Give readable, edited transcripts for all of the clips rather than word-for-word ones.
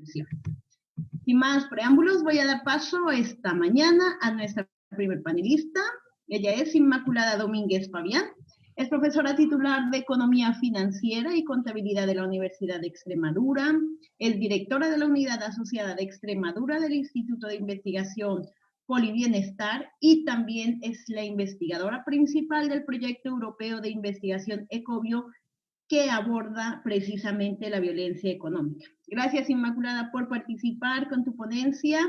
sesión. Sin más preámbulos, voy a dar paso esta mañana a nuestra primer panelista. Ella es Inmaculada Domínguez Fabián. Es profesora titular de Economía Financiera y Contabilidad de la Universidad de Extremadura. Es directora de la Unidad Asociada de Extremadura del Instituto de Investigación Polibienestar y también es la investigadora principal del proyecto europeo de investigación Ecobio, que aborda precisamente la violencia económica. Gracias, Inmaculada, por participar con tu ponencia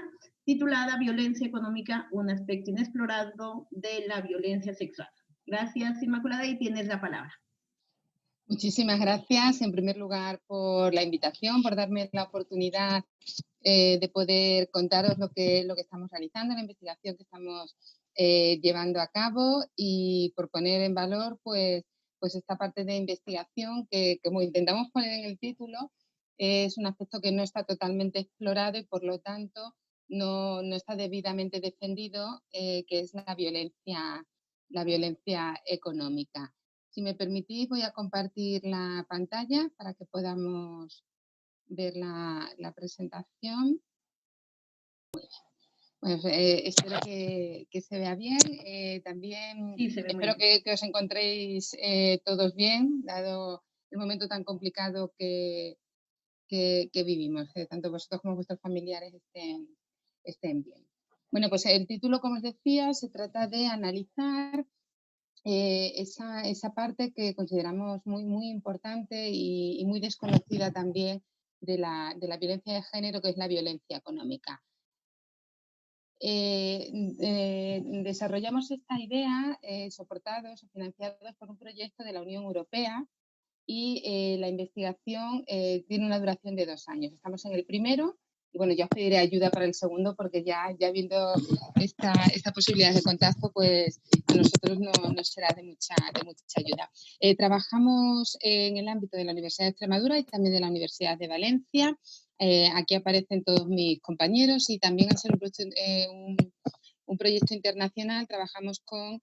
titulada Violencia económica, un aspecto inexplorado de la violencia sexual. Gracias, Inmaculada, y tienes la palabra. Muchísimas gracias, en primer lugar, por la invitación, por darme la oportunidad de poder contaros lo que estamos realizando, la investigación que estamos llevando a cabo y por poner en valor pues esta parte de investigación que, como intentamos poner en el título, es un aspecto que no está totalmente explorado y por lo tanto no está debidamente defendido, que es la violencia económica. Si me permitís, voy a compartir la pantalla para que podamos ver la presentación. Pues espero que se vea bien. También sí, espero que os encontréis todos bien, dado el momento tan complicado que vivimos, que tanto vosotros como vuestros familiares estén bien. Bueno, pues el título, como os decía, se trata de analizar esa parte que consideramos muy importante y muy desconocida también de la violencia de género, que es la violencia económica. Desarrollamos esta idea soportados o financiados por un proyecto de la Unión Europea y la investigación tiene una duración de 2 años. Estamos en el primero y bueno, ya os pediré ayuda para el segundo porque ya viendo esta posibilidad de contacto, pues a nosotros nos será de mucha ayuda. Trabajamos en el ámbito de la Universidad de Extremadura y también de la Universidad de Valencia. Aquí aparecen todos mis compañeros y también al ser un proyecto internacional trabajamos con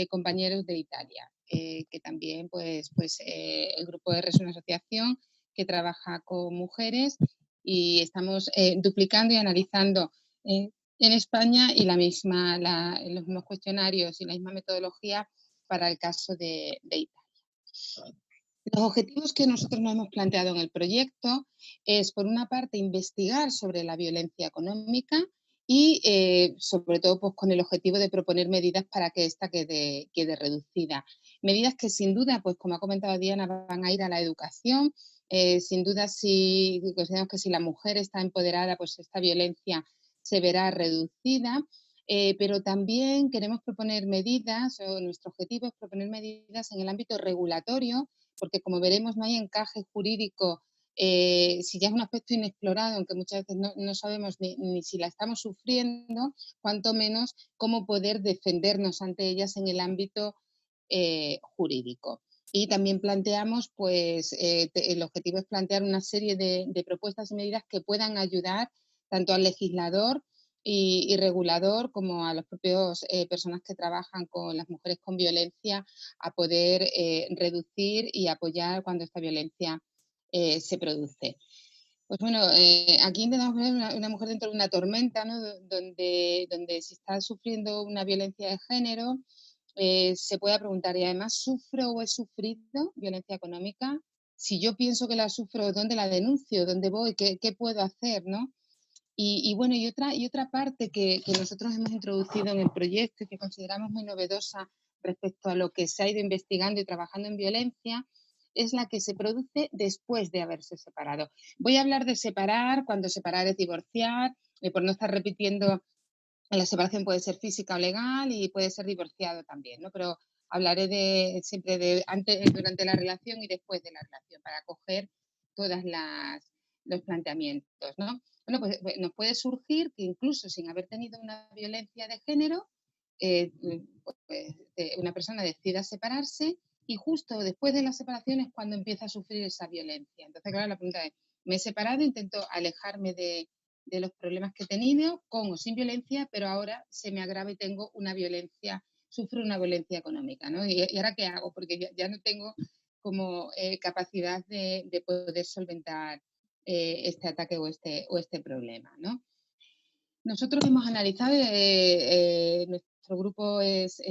compañeros de Italia, que también el grupo R es una asociación que trabaja con mujeres y estamos duplicando y analizando en España y los mismos cuestionarios y la misma metodología para el caso de Italia. Los objetivos que nosotros nos hemos planteado en el proyecto es, por una parte, investigar sobre la violencia económica y, sobre todo, pues, con el objetivo de proponer medidas para que ésta quede reducida. Medidas que, sin duda, pues como ha comentado Diana, van a ir a la educación. Sin duda, si consideramos que si la mujer está empoderada, pues esta violencia se verá reducida. Pero también queremos proponer medidas, o nuestro objetivo es proponer medidas en el ámbito regulatorio, porque como veremos no hay encaje jurídico, si ya es un aspecto inexplorado, aunque muchas veces no sabemos ni si la estamos sufriendo, cuanto menos cómo poder defendernos ante ellas en el ámbito jurídico. Y también planteamos, pues el objetivo es plantear una serie de propuestas y medidas que puedan ayudar tanto al legislador y regulador como a las propias personas que trabajan con las mujeres con violencia a poder reducir y apoyar cuando esta violencia se produce. Pues bueno, aquí intentamos ver una mujer dentro de una tormenta, ¿no? donde si está sufriendo una violencia de género, se pueda preguntar, ¿y además sufro o he sufrido violencia económica? Si yo pienso que la sufro, ¿dónde la denuncio? ¿Dónde voy? ¿Qué puedo hacer? ¿No? Y bueno, y otra parte que nosotros hemos introducido en el proyecto y que consideramos muy novedosa respecto a lo que se ha ido investigando y trabajando en violencia es la que se produce después de haberse separado. Voy a hablar de separar, cuando separar es divorciar, por no estar repitiendo, la separación puede ser física o legal y puede ser divorciado también, ¿no? Pero hablaré siempre de antes, durante la relación y después de la relación para coger todos los planteamientos, ¿no? Bueno, pues nos puede surgir que incluso sin haber tenido una violencia de género, una persona decida separarse y justo después de la separación es cuando empieza a sufrir esa violencia. Entonces, claro, la pregunta es, me he separado, intento alejarme de los problemas que he tenido, con o sin violencia, pero ahora se me agrava y tengo sufro una violencia económica, ¿no? ¿Y ahora qué hago? Porque ya no tengo como capacidad de poder solventar este ataque o este problema, ¿no? Nosotros hemos analizado, nuestro grupo es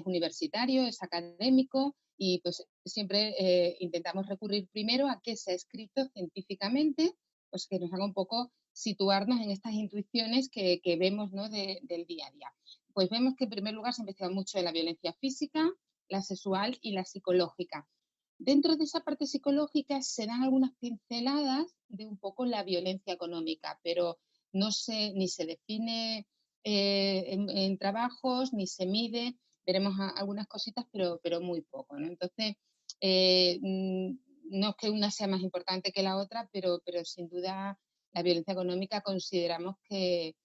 universitario, es académico y pues siempre intentamos recurrir primero a qué se ha escrito científicamente, pues que nos haga un poco situarnos en estas intuiciones que vemos, ¿no?, del día a día. Pues vemos que en primer lugar se investiga mucho de la violencia física, la sexual y la psicológica. Dentro de esa parte psicológica se dan algunas pinceladas de un poco la violencia económica, pero no se, ni se define en trabajos, ni se mide. Veremos algunas cositas, pero muy poco, ¿no? Entonces, no es que una sea más importante que la otra, pero sin duda la violencia económica consideramos que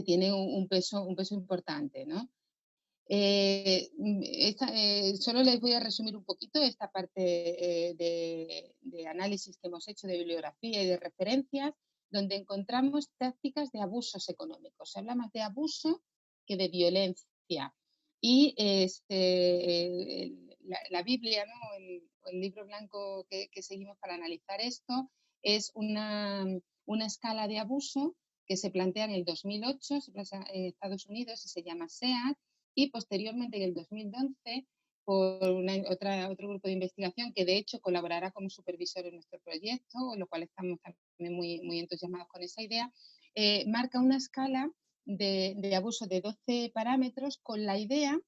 tiene un peso importante, ¿no? Solo les voy a resumir un poquito esta parte de análisis que hemos hecho de bibliografía y de referencias, donde encontramos tácticas de abusos económicos. Se habla más de abuso que de violencia. Y la Biblia, ¿no?, el libro blanco que seguimos para analizar esto, es una escala de abuso que se plantea en el 2008, se plantea en Estados Unidos y se llama SEAT, y posteriormente en el 2011 por otro grupo de investigación que de hecho colaborará como supervisor en nuestro proyecto, lo cual estamos también muy entusiasmados con esa idea, marca una escala de abuso de 12 parámetros con la idea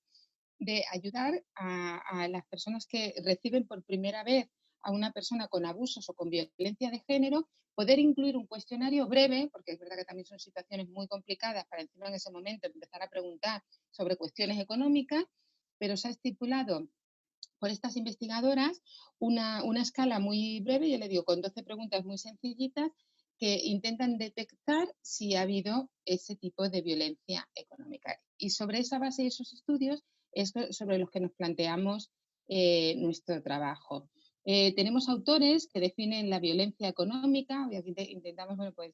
de ayudar a las personas que reciben por primera vez a una persona con abusos o con violencia de género, poder incluir un cuestionario breve, porque es verdad que también son situaciones muy complicadas para encima en ese momento empezar a preguntar sobre cuestiones económicas, pero se ha estipulado por estas investigadoras una escala muy breve, yo le digo, con 12 preguntas muy sencillitas que intentan detectar si ha habido ese tipo de violencia económica. Y sobre esa base y esos estudios es sobre los que nos planteamos nuestro trabajo. Tenemos autores que definen la violencia económica, y aquí intentamos, bueno,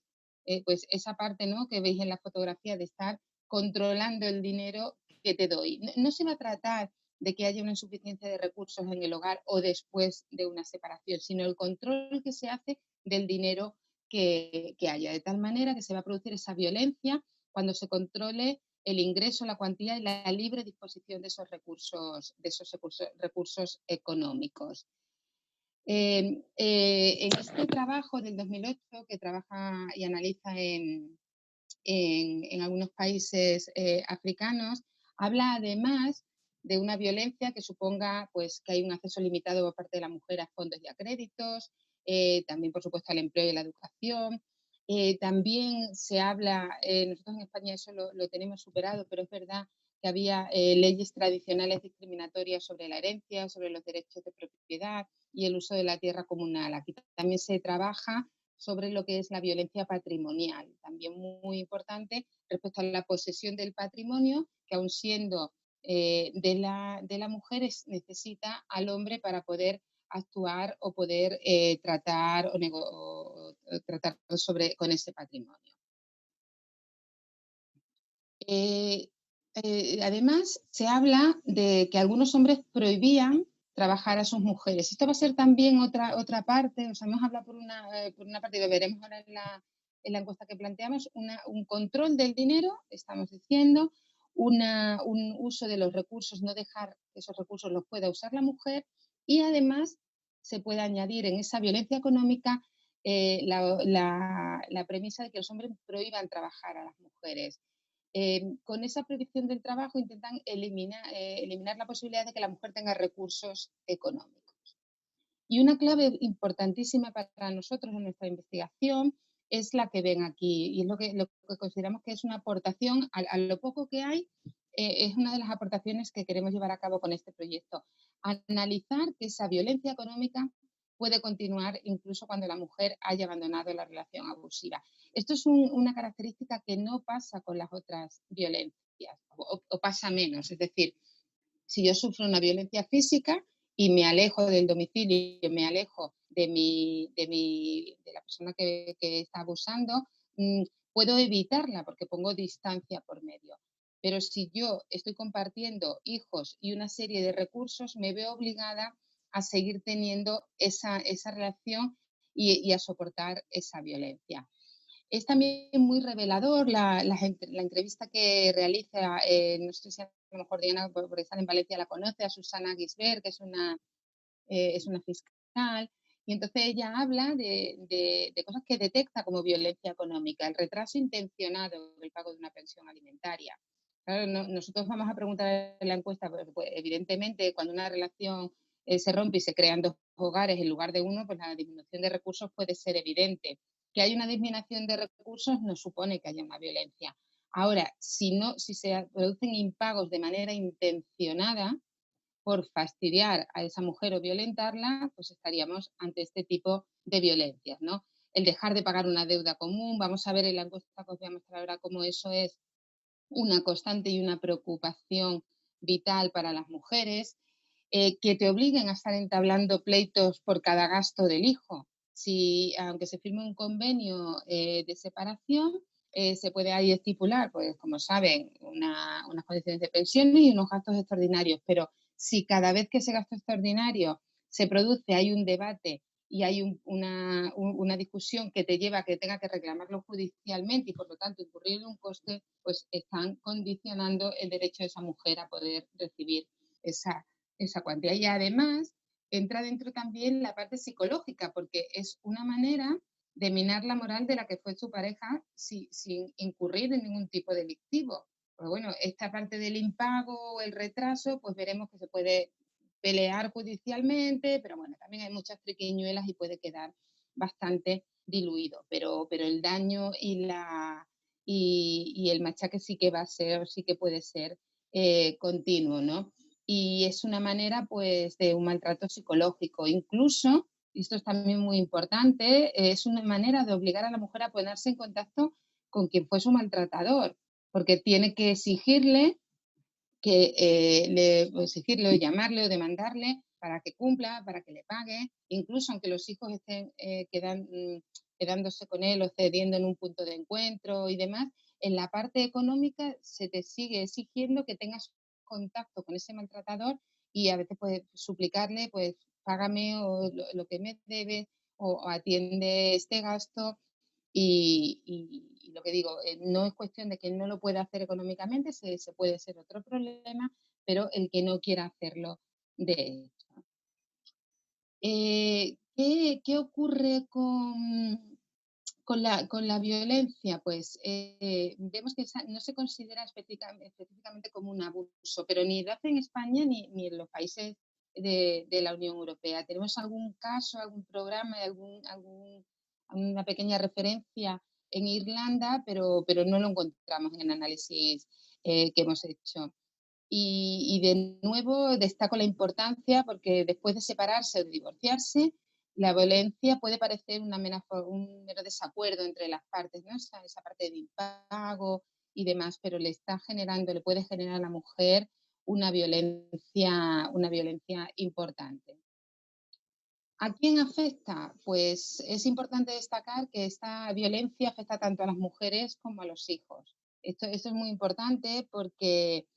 pues esa parte, ¿no?, que veis en la fotografía de estar controlando el dinero que te doy. No se va a tratar de que haya una insuficiencia de recursos en el hogar o después de una separación, sino el control que se hace del dinero que haya, de tal manera que se va a producir esa violencia cuando se controle el ingreso, la cuantía y la libre disposición de esos recursos económicos. En este trabajo del 2008, que trabaja y analiza en algunos países africanos, habla además de una violencia que suponga pues, que hay un acceso limitado por parte de la mujer a fondos y a créditos, también por supuesto al empleo y a la educación. También se habla, nosotros en España eso lo tenemos superado, pero es verdad que había leyes tradicionales discriminatorias sobre la herencia, sobre los derechos de propiedad y el uso de la tierra comunal. Aquí también se trabaja sobre lo que es la violencia patrimonial, también muy importante respecto a la posesión del patrimonio, que aun siendo de la mujer necesita al hombre para poder actuar o poder tratar o tratar con ese patrimonio. Además, se habla de que algunos hombres prohibían trabajar a sus mujeres. Esto va a ser también otra parte, o sea, hemos hablado por una parte, y lo veremos ahora en la encuesta que planteamos, un control del dinero, estamos diciendo, un uso de los recursos, no dejar que esos recursos los pueda usar la mujer, y además se puede añadir en esa violencia económica la premisa de que los hombres prohíban trabajar a las mujeres. Con esa prohibición del trabajo intentan eliminar la posibilidad de que la mujer tenga recursos económicos. Y una clave importantísima para nosotros en nuestra investigación es la que ven aquí, y es lo que consideramos que es una aportación a lo poco que hay, es una de las aportaciones que queremos llevar a cabo con este proyecto. Analizar que esa violencia económica puede continuar incluso cuando la mujer haya abandonado la relación abusiva. Esto es una característica que no pasa con las otras violencias, o pasa menos. Es decir, si yo sufro una violencia física y me alejo del domicilio, me alejo de la persona que está abusando, puedo evitarla porque pongo distancia por medio. Pero si yo estoy compartiendo hijos y una serie de recursos, me veo obligada a seguir teniendo esa relación y a soportar esa violencia. Es también muy revelador la entrevista que realiza, no sé si a lo mejor Diana, porque está en Valencia, la conoce, a Susana Gisbert, que es una fiscal, y entonces ella habla de cosas que detecta como violencia económica, el retraso intencionado del pago de una pensión alimentaria. Claro, nosotros vamos a preguntar en la encuesta, pues, evidentemente cuando una relación se rompe y se crean dos hogares en lugar de uno, pues la disminución de recursos puede ser evidente. Que hay una disminución de recursos no supone que haya una violencia. Ahora, si se producen impagos de manera intencionada, por fastidiar a esa mujer o violentarla, pues estaríamos ante este tipo de violencias, ¿no? El dejar de pagar una deuda común, vamos a ver en la encuesta que os voy a mostrar ahora cómo eso es una constante y una preocupación vital para las mujeres, que te obliguen a estar entablando pleitos por cada gasto del hijo. Si, aunque se firme un convenio de separación, se puede ahí estipular, pues como saben, unas condiciones de pensiones y unos gastos extraordinarios, pero si cada vez que ese gasto extraordinario se produce hay un debate y hay una discusión que te lleva a que tenga que reclamarlo judicialmente y por lo tanto incurrir en un coste, pues están condicionando el derecho de esa mujer a poder recibir esa cuantía. Y además entra dentro también la parte psicológica, porque es una manera de minar la moral de la que fue su pareja sin incurrir en ningún tipo delictivo. Pues bueno, esta parte del impago o el retraso, pues veremos que se puede pelear judicialmente, pero bueno, también hay muchas triquiñuelas y puede quedar bastante diluido, pero el daño y el machaque sí que va a ser, sí que puede ser continuo, ¿no? Y es una manera, pues, de un maltrato psicológico. Incluso, y esto es también muy importante, es una manera de obligar a la mujer a ponerse en contacto con quien fue su maltratador, porque tiene que exigirle exigirle o llamarle o demandarle para que cumpla, para que le pague, incluso aunque los hijos estén quedándose con él o cediendo en un punto de encuentro y demás, en la parte económica se te sigue exigiendo que tengas contacto con ese maltratador y a veces puedes suplicarle, pues págame o lo que me debes o atiende este gasto y lo que digo, no es cuestión de que no lo pueda hacer económicamente, se puede ser otro problema, pero el que no quiera hacerlo de hecho. ¿Qué ocurre con la violencia? Pues vemos que no se considera específicamente como un abuso, pero ni lo hace en España ni en los países de la Unión Europea. ¿Tenemos algún caso, algún programa, una pequeña referencia en Irlanda, pero no lo encontramos en el análisis que hemos hecho? Y de nuevo destaco la importancia porque después de separarse o de divorciarse, la violencia puede parecer un mero desacuerdo entre las partes, ¿no? Esa parte de impago y demás, pero le puede generar a la mujer una violencia importante. ¿A quién afecta? Pues es importante destacar que esta violencia afecta tanto a las mujeres como a los hijos. Esto es muy importante porque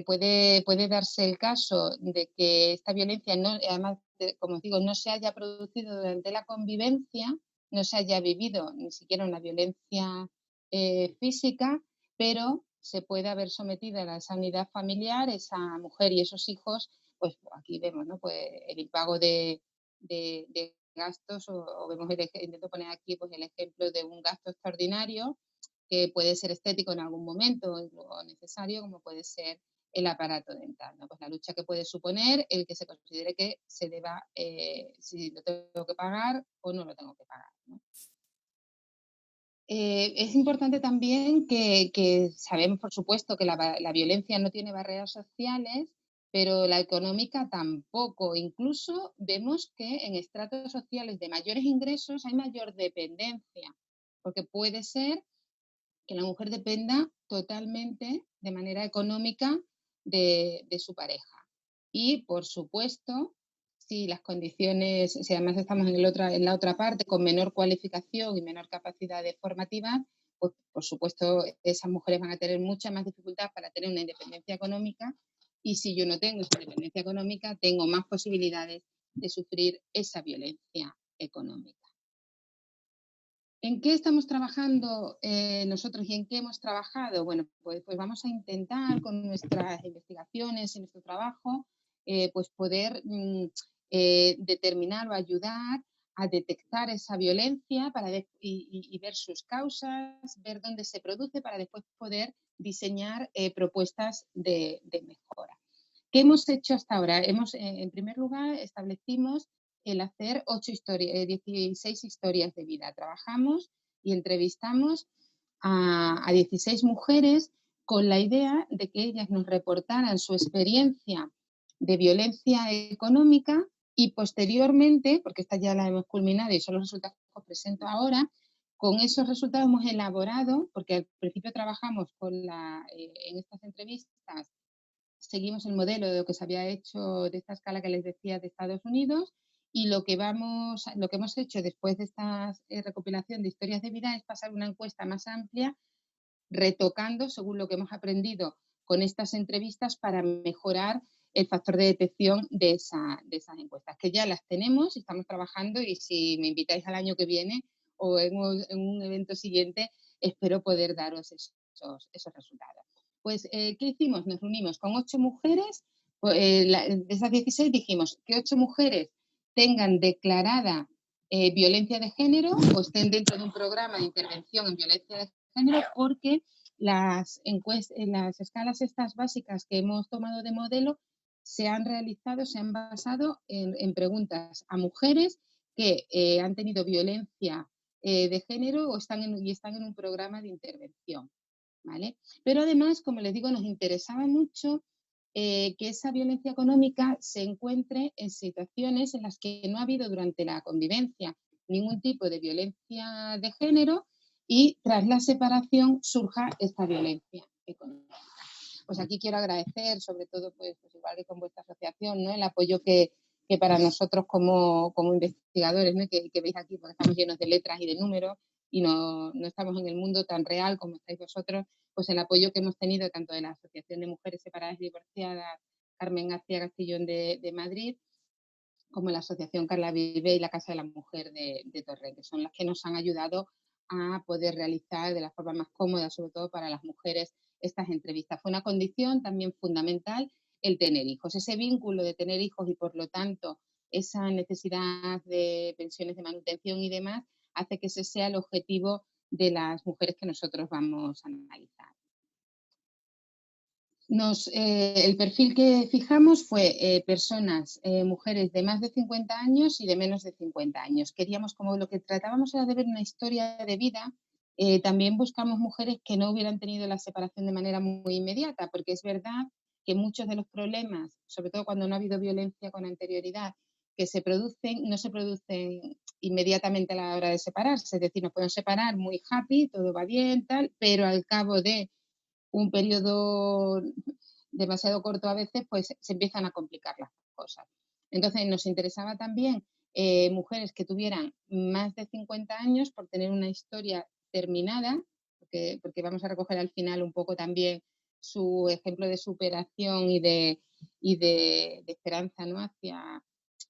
puede darse el caso de que esta violencia, además, como os digo, no se haya producido durante la convivencia, no se haya vivido ni siquiera una violencia física, pero se puede haber sometido a la esa unidad familiar, esa mujer y esos hijos, pues aquí vemos, ¿no? Pues el impago de gastos o vemos intento poner aquí pues el ejemplo de un gasto extraordinario que puede ser estético en algún momento o necesario, como puede ser el aparato dental, ¿no? Pues la lucha que puede suponer el que se considere que se deba, si lo tengo que pagar o no lo tengo que pagar, ¿no? Es importante también que sabemos, por supuesto, que la violencia no tiene barreras sociales, pero la económica tampoco. Incluso vemos que en estratos sociales de mayores ingresos hay mayor dependencia, porque puede ser que la mujer dependa totalmente de manera económica de su pareja. Y, por supuesto, si las condiciones, si además estamos en la otra parte con menor cualificación y menor capacidad formativa, pues por supuesto esas mujeres van a tener mucha más dificultad para tener una independencia económica y si yo no tengo esa independencia económica, tengo más posibilidades de sufrir esa violencia económica. ¿En qué estamos trabajando nosotros y en qué hemos trabajado? Bueno, pues vamos a intentar con nuestras investigaciones y nuestro trabajo pues poder determinar o ayudar a detectar esa violencia y ver sus causas, ver dónde se produce para después poder diseñar propuestas de mejora. ¿Qué hemos hecho hasta ahora? En primer lugar, establecimos el hacer 16 historias de vida. Trabajamos y entrevistamos a 16 mujeres con la idea de que ellas nos reportaran su experiencia de violencia económica y posteriormente, porque esta ya la hemos culminado y son los resultados que os presento ahora, con esos resultados hemos elaborado, porque al principio trabajamos en estas entrevistas, seguimos el modelo de lo que se había hecho de esta escala que les decía de Estados Unidos, y lo que hemos hecho después de esta recopilación de historias de vida es pasar una encuesta más amplia, retocando según lo que hemos aprendido con estas entrevistas para mejorar el factor de detección de esas encuestas, que ya las tenemos y estamos trabajando, y si me invitáis al año que viene o en un evento siguiente, espero poder daros esos resultados. Pues, ¿qué hicimos? Nos reunimos con 8 mujeres, de esas 16 dijimos que 8 mujeres tengan declarada violencia de género o estén dentro de un programa de intervención en violencia de género, porque las escalas estas básicas que hemos tomado de modelo se han basado en preguntas a mujeres que han tenido violencia de género o están en un programa de intervención, ¿vale? Pero además, como les digo, nos interesaba mucho que esa violencia económica se encuentre en situaciones en las que no ha habido durante la convivencia ningún tipo de violencia de género y tras la separación surja esta violencia económica. Pues aquí quiero agradecer, sobre todo, pues igual que con vuestra asociación, ¿no?, el apoyo que para nosotros como investigadores, ¿no?, que veis aquí, porque estamos llenos de letras y de números y no estamos en el mundo tan real como estáis vosotros, pues el apoyo que hemos tenido tanto de la Asociación de Mujeres Separadas y Divorciadas Carmen García Castillón de Madrid, como la Asociación Carla Vive y la Casa de la Mujer de Torrent, que son las que nos han ayudado a poder realizar de la forma más cómoda, sobre todo para las mujeres, estas entrevistas. Fue una condición también fundamental el tener hijos, ese vínculo de tener hijos y, por lo tanto, esa necesidad de pensiones de manutención y demás, hace que ese sea el objetivo de las mujeres que nosotros vamos a analizar. El perfil que fijamos fue personas, mujeres de más de 50 años y de menos de 50 años. Queríamos, como lo que tratábamos era de ver una historia de vida, también buscamos mujeres que no hubieran tenido la separación de manera muy inmediata, porque es verdad que muchos de los problemas, sobre todo cuando no ha habido violencia con anterioridad, que se producen, no se producen inmediatamente a la hora de separarse. Es decir, nos podemos separar muy happy, todo va bien, tal, pero al cabo de un periodo demasiado corto a veces, pues se empiezan a complicar las cosas. Entonces nos interesaba también mujeres que tuvieran más de 50 años por tener una historia terminada, porque vamos a recoger al final un poco también su ejemplo de superación y de esperanza, ¿no?, hacia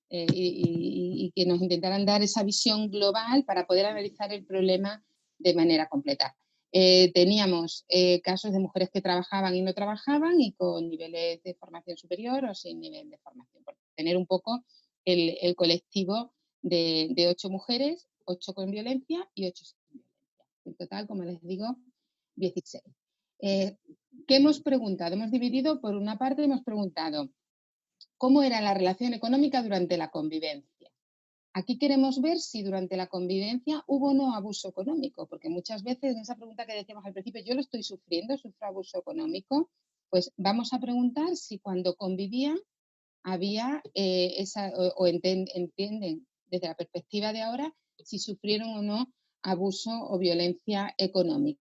y que nos intentaran dar esa visión global para poder analizar el problema de manera completa. Teníamos casos de mujeres que trabajaban y no trabajaban y con niveles de formación superior o sin nivel de formación, por tener un poco el colectivo de 8 mujeres, 8 con violencia y 8 sin violencia. En total, como les digo, 16. ¿Qué hemos preguntado? Hemos dividido, por una parte, hemos preguntado cómo era la relación económica durante la convivencia. Aquí queremos ver si durante la convivencia hubo o no abuso económico, porque muchas veces en esa pregunta que decíamos al principio, yo lo estoy sufriendo, sufro abuso económico, pues vamos a preguntar si cuando convivían había entienden desde la perspectiva de ahora si sufrieron o no abuso o violencia económica.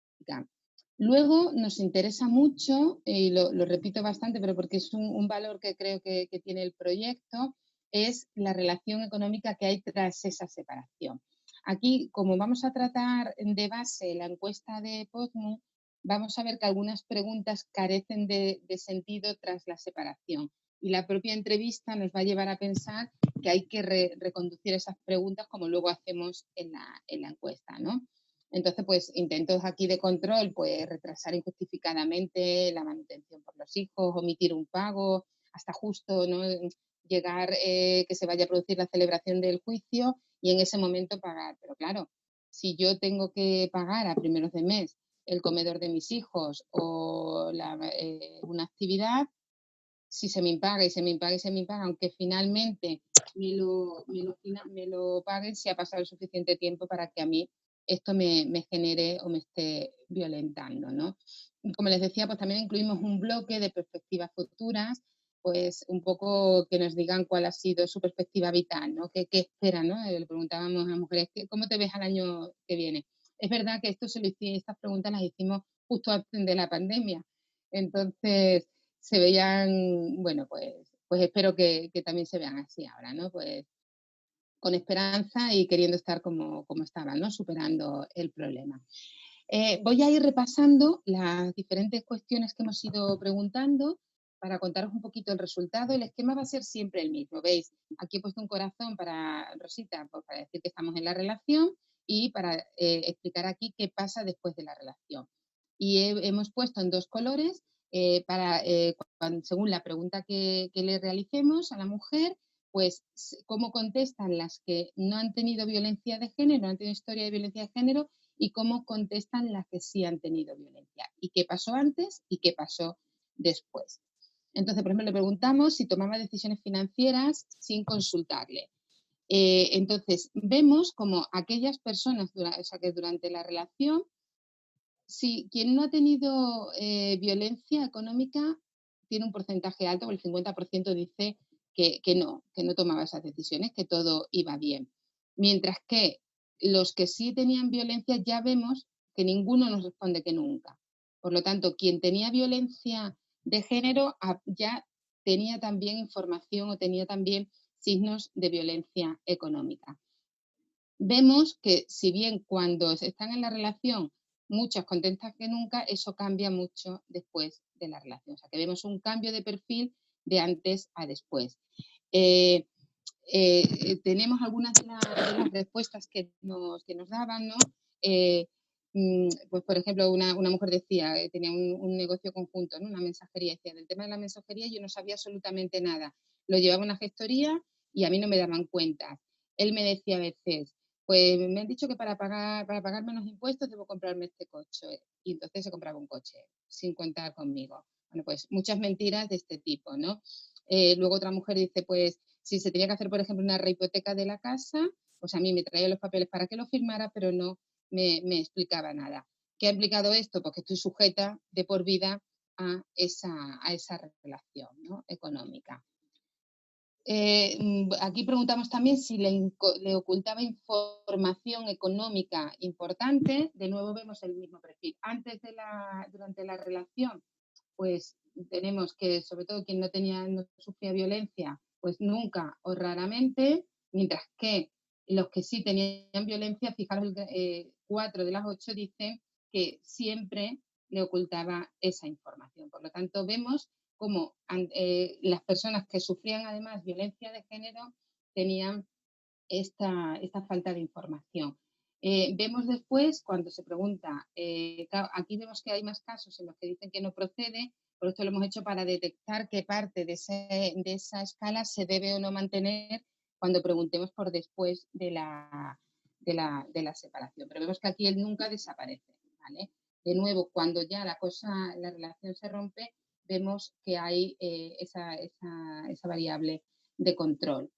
Luego nos interesa mucho, y lo repito bastante, pero porque es un valor que creo que tiene el proyecto, es la relación económica que hay tras esa separación. Aquí, como vamos a tratar de base la encuesta de Podmu, vamos a ver que algunas preguntas carecen de sentido tras la separación. Y la propia entrevista nos va a llevar a pensar que hay que reconducir esas preguntas como luego hacemos en la encuesta, ¿no? Entonces, pues intentos aquí de control, pues retrasar injustificadamente la manutención por los hijos, omitir un pago, hasta justo, ¿no? Llegar que se vaya a producir la celebración del juicio y en ese momento pagar. Pero claro, si yo tengo que pagar a primeros de mes el comedor de mis hijos o una actividad, si se me impaga y se me impaga y se me impaga, aunque finalmente me lo paguen, si ha pasado el suficiente tiempo para que a mí esto me genere o me esté violentando, ¿no? Como les decía, pues también incluimos un bloque de perspectivas futuras, pues un poco que nos digan cuál ha sido su perspectiva vital, ¿no? ¿Qué esperan, ¿no? Le preguntábamos a las mujeres, ¿cómo te ves al año que viene? Es verdad que estas preguntas las hicimos justo antes de la pandemia. Entonces, se veían, bueno, pues espero que también se vean así ahora, ¿no? Pues con esperanza y queriendo estar como estaban, ¿no? Superando el problema. Voy a ir repasando las diferentes cuestiones que hemos ido preguntando para contaros un poquito el resultado. El esquema va a ser siempre el mismo, ¿veis? Aquí he puesto un corazón para Rosita, pues para decir que estamos en la relación y para explicar aquí qué pasa después de la relación. Y hemos puesto en 2 colores según la pregunta que le realicemos a la mujer, pues cómo contestan las que no han tenido violencia de género, no han tenido historia de violencia de género, y cómo contestan las que sí han tenido violencia. Y qué pasó antes y qué pasó después. Entonces, por ejemplo, le preguntamos si tomaba decisiones financieras sin consultarle. Entonces, vemos como aquellas personas, que durante la relación, si quien no ha tenido violencia económica tiene un porcentaje alto, el 50% dice que no tomaba esas decisiones, que todo iba bien. Mientras que los que sí tenían violencia ya vemos que ninguno nos responde que nunca. Por lo tanto, quien tenía violencia de género ya tenía también información o tenía también signos de violencia económica. Vemos que si bien cuando están en la relación muchas contestan que nunca, eso cambia mucho después de la relación. O sea, que vemos un cambio de perfil de antes a después. Tenemos algunas de las respuestas que nos daban, ¿no? Pues por ejemplo, una mujer decía, tenía un negocio conjunto, ¿no? Una mensajería, decía, del tema de la mensajería yo no sabía absolutamente nada. Lo llevaba una gestoría y a mí no me daban cuenta. Él me decía a veces, pues me han dicho que para pagar menos impuestos debo comprarme este coche. Y entonces se compraba un coche sin contar conmigo. Bueno, pues muchas mentiras de este tipo, ¿no? Luego otra mujer dice, pues si se tenía que hacer, por ejemplo, una rehipoteca de la casa, pues a mí me traía los papeles para que lo firmara, pero no me explicaba nada. ¿Qué ha implicado esto? Pues que estoy sujeta de por vida a esa relación, ¿no? Económica. Aquí preguntamos también si le ocultaba información económica importante. De nuevo vemos el mismo perfil. Durante la relación, pues tenemos que, sobre todo quien no sufría violencia, pues nunca o raramente, mientras que los que sí tenían violencia, fijaros, 4 de las 8 dicen que siempre le ocultaba esa información. Por lo tanto, vemos cómo las personas que sufrían además violencia de género tenían esta falta de información. Vemos después, cuando se pregunta, aquí vemos que hay más casos en los que dicen que no procede, por esto lo hemos hecho para detectar qué parte de esa escala se debe o no mantener cuando preguntemos por después de la separación. Pero vemos que aquí él nunca desaparece, ¿vale? De nuevo, cuando ya la relación se rompe, vemos que hay esa variable de control.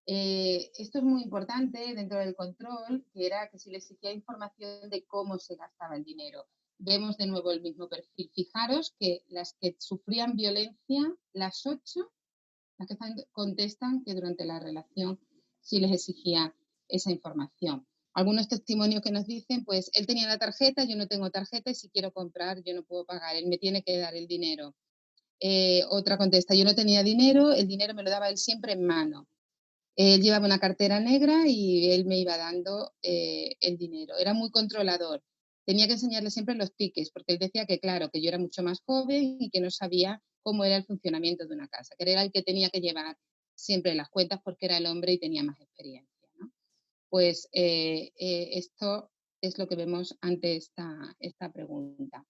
Esto es muy importante dentro del control, que era que si le exigía información de cómo se gastaba el dinero. Vemos de nuevo el mismo perfil. Fijaros que las que sufrían violencia, las 8, las que contestan que durante la relación sí les exigía esa información. Algunos testimonios que nos dicen, pues él tenía la tarjeta, yo no tengo tarjeta y si quiero comprar yo no puedo pagar, él me tiene que dar el dinero. Otra contesta, yo no tenía dinero, el dinero me lo daba él siempre en mano. Él llevaba una cartera negra y él me iba dando el dinero. Era muy controlador. Tenía que enseñarle siempre los tickets, porque él decía que, claro, que yo era mucho más joven y que no sabía cómo era el funcionamiento de una casa, que era el que tenía que llevar siempre las cuentas porque era el hombre y tenía más experiencia, ¿no? Pues esto es lo que vemos ante esta pregunta.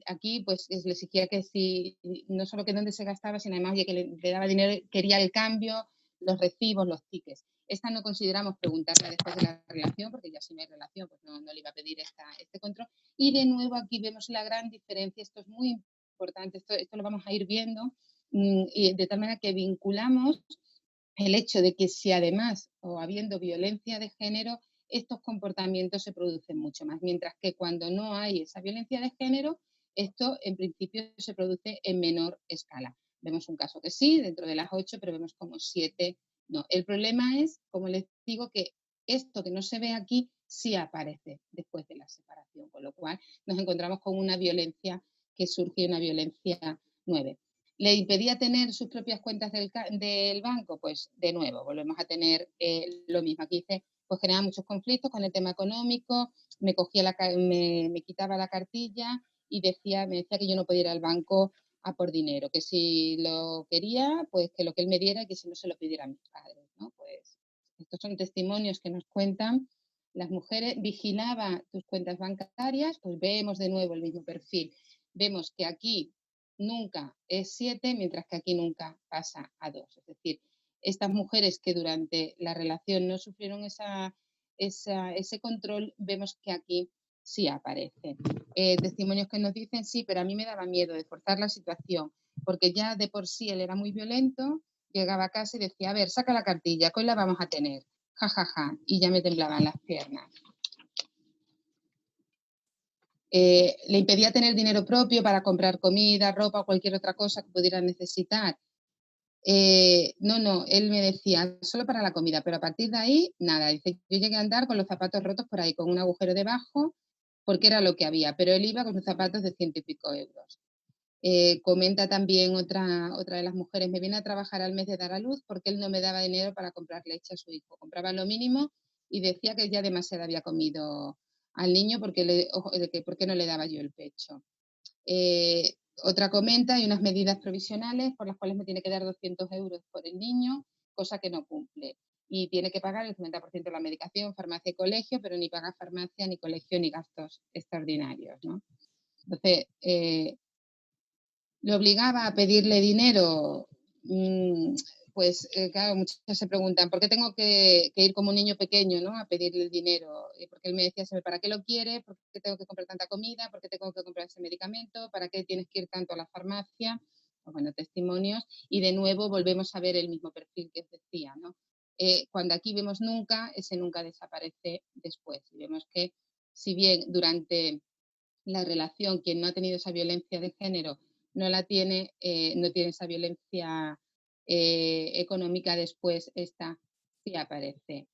Aquí pues le exigía que si, no solo que dónde se gastaba, sino además que le daba dinero, quería el cambio, los recibos, los tickets. Esta no consideramos preguntarla después de la relación, porque ya si no hay relación, pues no le iba a pedir este control. Y de nuevo aquí vemos la gran diferencia, esto es muy importante, esto lo vamos a ir viendo, y de tal manera que vinculamos el hecho de que si además o habiendo violencia de género, estos comportamientos se producen mucho más, mientras que cuando no hay esa violencia de género, esto en principio se produce en menor escala. Vemos un caso que sí, dentro de las 8, pero vemos como 7 no. El problema es, como les digo, que esto que no se ve aquí sí aparece después de la separación, con lo cual nos encontramos con una violencia que surge, una violencia 9. ¿Le impedía tener sus propias cuentas del banco? Pues de nuevo, volvemos a tener lo mismo. Aquí dice, pues generaba muchos conflictos con el tema económico, me quitaba la cartilla y me decía que yo no podía ir al banco a por dinero, que si lo quería, pues que lo que él me diera y que si no se lo pidiera a mis padres, ¿no? Pues estos son testimonios que nos cuentan las mujeres. Vigilaba tus cuentas bancarias, pues vemos de nuevo el mismo perfil. Vemos que aquí nunca es 7, mientras que aquí nunca pasa a 2. Es decir, estas mujeres que durante la relación no sufrieron ese control, vemos que aquí sí aparece. Testimonios que nos dicen, sí, pero a mí me daba miedo de forzar la situación, porque ya de por sí él era muy violento, llegaba a casa y decía, a ver, saca la cartilla, que hoy la vamos a tener, ja, ja, ja, y ya me temblaban las piernas. Le impedía tener dinero propio para comprar comida, ropa o cualquier otra cosa que pudiera necesitar. No, él me decía, solo para la comida, pero a partir de ahí, nada. Dice, yo llegué a andar con los zapatos rotos por ahí, con un agujero debajo, porque era lo que había, pero él iba con sus zapatos de 100 y pico euros. Comenta también otra de las mujeres, me viene a trabajar al mes de dar a luz porque él no me daba dinero para comprar leche a su hijo. Compraba lo mínimo y decía que ya demasiado había comido al niño porque ¿por qué no le daba yo el pecho? Otra comenta, hay unas medidas provisionales por las cuales me tiene que dar 200 euros por el niño, cosa que no cumple. Y tiene que pagar el 50% de la medicación, farmacia y colegio, pero ni paga farmacia, ni colegio, ni gastos extraordinarios, ¿no? Entonces, le obligaba a pedirle dinero. Pues claro, muchos se preguntan, ¿por qué tengo que ir como un niño pequeño, ¿no? A pedirle el dinero? Porque él me decía, ¿para qué lo quiere? ¿Por qué tengo que comprar tanta comida? ¿Por qué tengo que comprar ese medicamento? ¿Para qué tienes que ir tanto a la farmacia? Pues bueno, testimonios. Y de nuevo volvemos a ver el mismo perfil que os decía, ¿no? Cuando aquí vemos nunca, ese nunca desaparece después. Y vemos que si bien durante la relación quien no ha tenido esa violencia de género no la tiene, no tiene esa violencia económica, después esta sí aparece.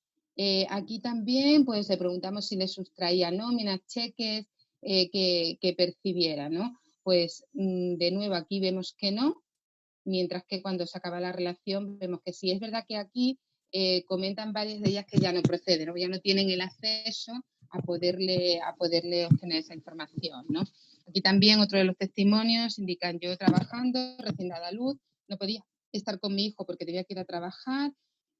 Aquí también pues le preguntamos si le sustraía nóminas, cheques que percibiera, ¿no? Pues de nuevo aquí vemos que no, mientras que cuando se acaba la relación vemos que sí. Es verdad que aquí comentan varias de ellas que ya no proceden, ¿no? Ya no tienen el acceso a poderle obtener esa información, ¿no? Aquí también otro de los testimonios indican, yo trabajando, recién dada a luz, no podía estar con mi hijo porque tenía que ir a trabajar,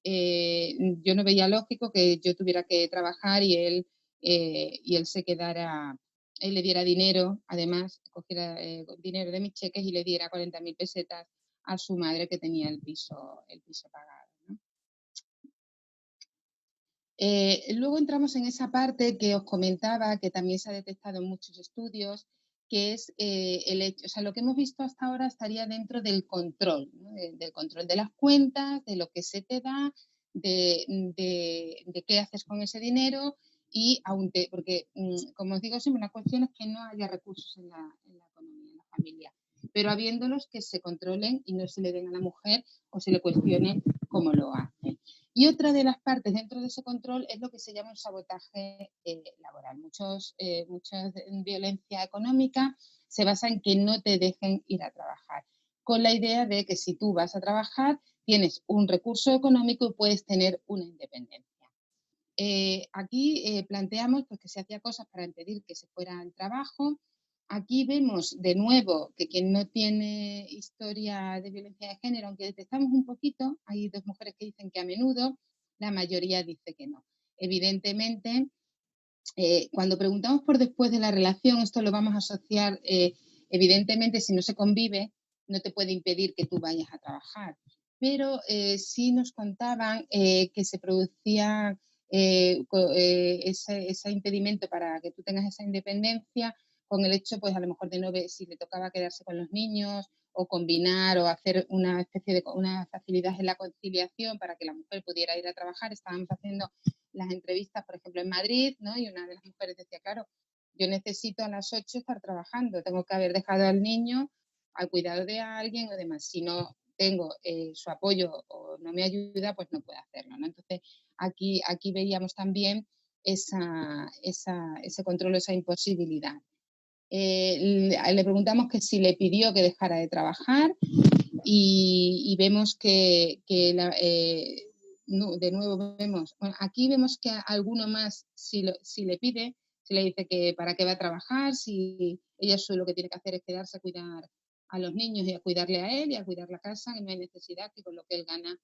yo no veía lógico que yo tuviera que trabajar y él se quedara, él le diera dinero, además cogiera dinero de mis cheques y le diera 40.000 pesetas a su madre que tenía el piso pagado, ¿no? Luego entramos en esa parte que os comentaba, que también se ha detectado en muchos estudios, que es el hecho, o sea, lo que hemos visto hasta ahora estaría dentro del control, ¿no? Del control de las cuentas, de lo que se te da, de qué haces con ese dinero y porque, como os digo, siempre una cuestión es que no haya recursos en la economía, en la familia, pero habiéndolos que se controlen y no se le den a la mujer o se le cuestione cómo lo hace. Y otra de las partes dentro de ese control es lo que se llama un sabotaje laboral. Mucha violencia económica se basa en que no te dejen ir a trabajar, con la idea de que si tú vas a trabajar tienes un recurso económico y puedes tener una independencia. Aquí planteamos pues, que se hacía cosas para impedir que se fuera al trabajo, Aquí vemos de nuevo que quien no tiene historia de violencia de género, aunque detectamos un poquito, hay 2 mujeres que dicen que a menudo, la mayoría dice que no. Evidentemente, cuando preguntamos por después de la relación, esto lo vamos a asociar, evidentemente, si no se convive, no te puede impedir que tú vayas a trabajar. Pero sí nos contaban que se producía ese impedimento para que tú tengas esa independencia con el hecho, pues a lo mejor de no ver si le tocaba quedarse con los niños o combinar o hacer una especie de una facilidad en la conciliación para que la mujer pudiera ir a trabajar. Estábamos haciendo las entrevistas, por ejemplo, en Madrid, ¿no? Y una de las mujeres decía, claro, yo necesito a las 8 estar trabajando, tengo que haber dejado al niño al cuidado de alguien o demás. Si no tengo su apoyo o no me ayuda, pues no puedo hacerlo, ¿no? Entonces, aquí veíamos también ese control, esa imposibilidad. Le preguntamos que si le pidió que dejara de trabajar y vemos no, de nuevo vemos, bueno, aquí vemos que a alguno más si le pide, si le dice que para qué va a trabajar, si ella solo lo que tiene que hacer es quedarse a cuidar a los niños y a cuidarle a él y a cuidar la casa, que no hay necesidad, que con lo que él gana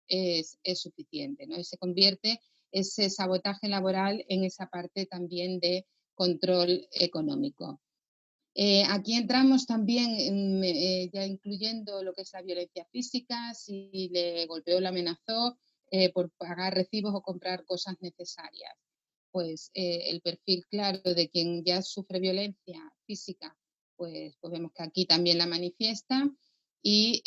es suficiente, ¿no? Y se convierte ese sabotaje laboral en esa parte también de control económico. Aquí entramos también ya incluyendo lo que es la violencia física, si le golpeó o le amenazó por pagar recibos o comprar cosas necesarias. Pues el perfil claro de quien ya sufre violencia física, pues vemos que aquí también la manifiesta y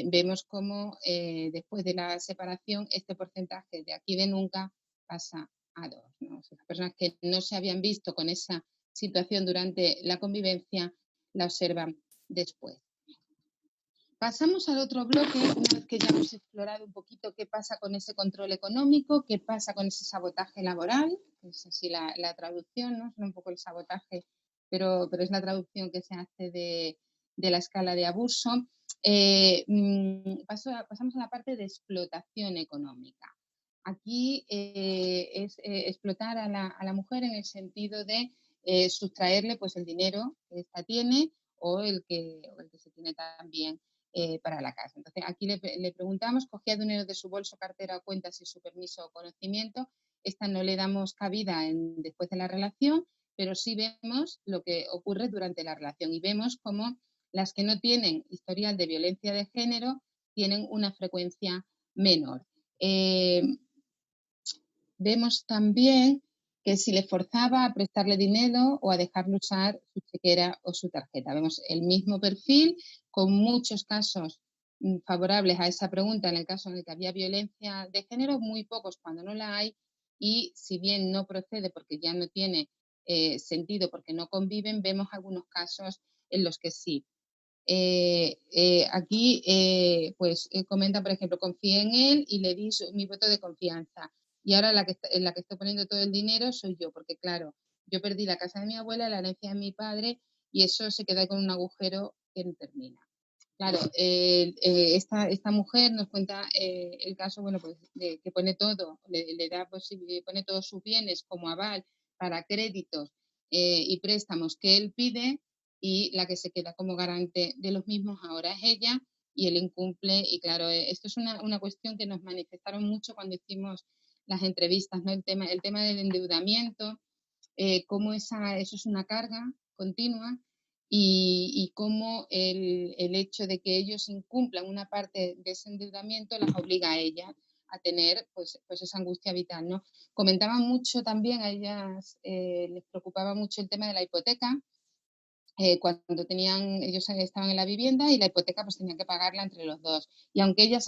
vemos cómo después de la separación este porcentaje de aquí de nunca pasa a 2, ¿no? O sea, las personas que no se habían visto con esa situación durante la convivencia la observan después. Pasamos al otro bloque, una vez que ya hemos explorado un poquito qué pasa con ese control económico, qué pasa con ese sabotaje laboral, es así la traducción, ¿no? Es un poco el sabotaje, pero es la traducción que se hace de la escala de abuso. Pasamos a la parte de explotación económica. Aquí es explotar a la mujer en el sentido de sustraerle pues, el dinero que ésta tiene o el que se tiene también para la casa. Entonces, aquí le preguntamos, cogía dinero de su bolso, cartera o cuenta sin su permiso o conocimiento. Esta no le damos cabida después de la relación, pero sí vemos lo que ocurre durante la relación y vemos cómo las que no tienen historial de violencia de género tienen una frecuencia menor. Vemos también que si le forzaba a prestarle dinero o a dejarle usar su chequera o su tarjeta. Vemos el mismo perfil con muchos casos favorables a esa pregunta en el caso en el que había violencia de género, muy pocos cuando no la hay y si bien no procede porque ya no tiene sentido porque no conviven, vemos algunos casos en los que sí. Aquí comenta, por ejemplo, confié en él y le di mi voto de confianza. Y ahora en la que estoy poniendo todo el dinero soy yo, porque claro, yo perdí la casa de mi abuela, la herencia de mi padre y eso se queda con un agujero que no termina. Claro, esta mujer nos cuenta el caso, bueno, pues que pone todo, pone todos sus bienes como aval para créditos y préstamos que él pide y la que se queda como garante de los mismos ahora es ella y él incumple y claro, esto es una cuestión que nos manifestaron mucho cuando hicimos las entrevistas, ¿no? El tema del endeudamiento, cómo eso es una carga continua y cómo el hecho de que ellos incumplan una parte de ese endeudamiento las obliga a ellas a tener pues esa angustia vital, ¿no? Comentaban mucho también, a ellas les preocupaba mucho el tema de la hipoteca, cuando ellos estaban en la vivienda y la hipoteca pues tenían que pagarla entre los dos. Y aunque ellas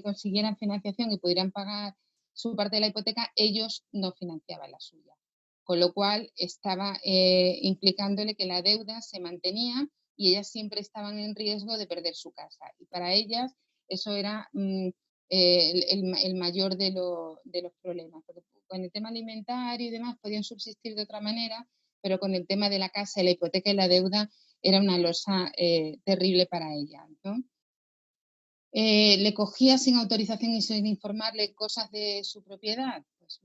consiguieran financiación y pudieran pagar su parte de la hipoteca, ellos no financiaban la suya. Con lo cual estaba implicándole que la deuda se mantenía y ellas siempre estaban en riesgo de perder su casa. Y para ellas eso era el mayor de los problemas. Porque con el tema alimentario y demás podían subsistir de otra manera, pero con el tema de la casa, la hipoteca y la deuda era una losa terrible para ella, ¿no? ¿Le cogía sin autorización y sin informarle cosas de su propiedad? Pues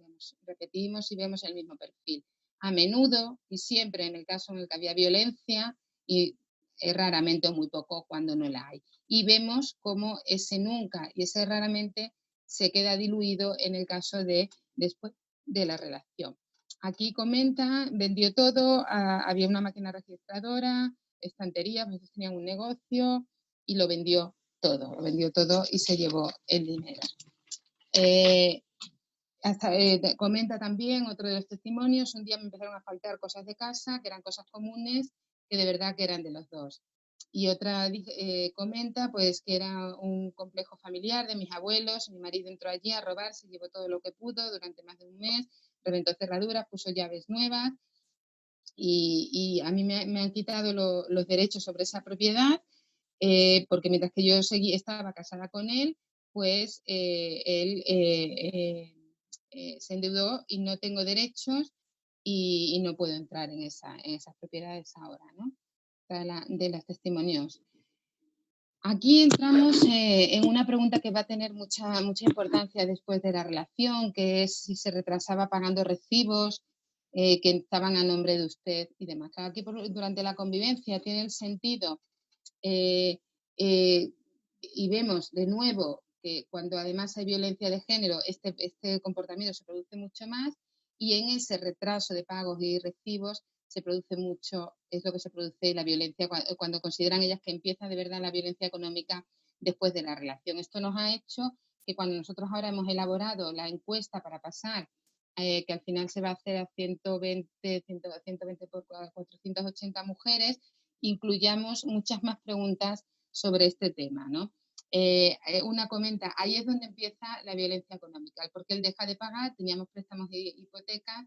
repetimos y vemos el mismo perfil. A menudo y siempre en el caso en el que había violencia, y raramente o muy poco cuando no la hay. Y vemos cómo ese nunca y ese raramente se queda diluido en el caso de después de la relación. Aquí comenta, vendió todo, había una máquina registradora, estanterías, pues tenían un negocio y lo vendió todo y se llevó el dinero. Comenta también otro de los testimonios, un día me empezaron a faltar cosas de casa, que eran cosas comunes, que de verdad que eran de los dos. Y otra comenta pues que era un complejo familiar de mis abuelos, mi marido entró allí a robar, se llevó todo lo que pudo durante más de un mes, reventó cerraduras, puso llaves nuevas y a mí me han quitado los derechos sobre esa propiedad porque mientras que yo estaba casada con él, pues él se endeudó y no tengo derechos y no puedo entrar en esas propiedades ahora, ¿no? De los testimonios. Aquí entramos en una pregunta que va a tener mucha importancia después de la relación, que es si se retrasaba pagando recibos que estaban a nombre de usted y demás. Aquí durante la convivencia tiene el sentido y vemos de nuevo que cuando además hay violencia de género, este comportamiento se produce mucho más y en ese retraso de pagos y recibos se produce mucho, es lo que se produce la violencia cuando consideran ellas que empieza de verdad la violencia económica después de la relación. Esto nos ha hecho que cuando nosotros ahora hemos elaborado la encuesta para pasar, que al final se va a hacer a 120 por 480 mujeres, incluyamos muchas más preguntas sobre este tema, ¿no? Una comenta, ahí es donde empieza la violencia económica, porque él deja de pagar, teníamos préstamos de hipotecas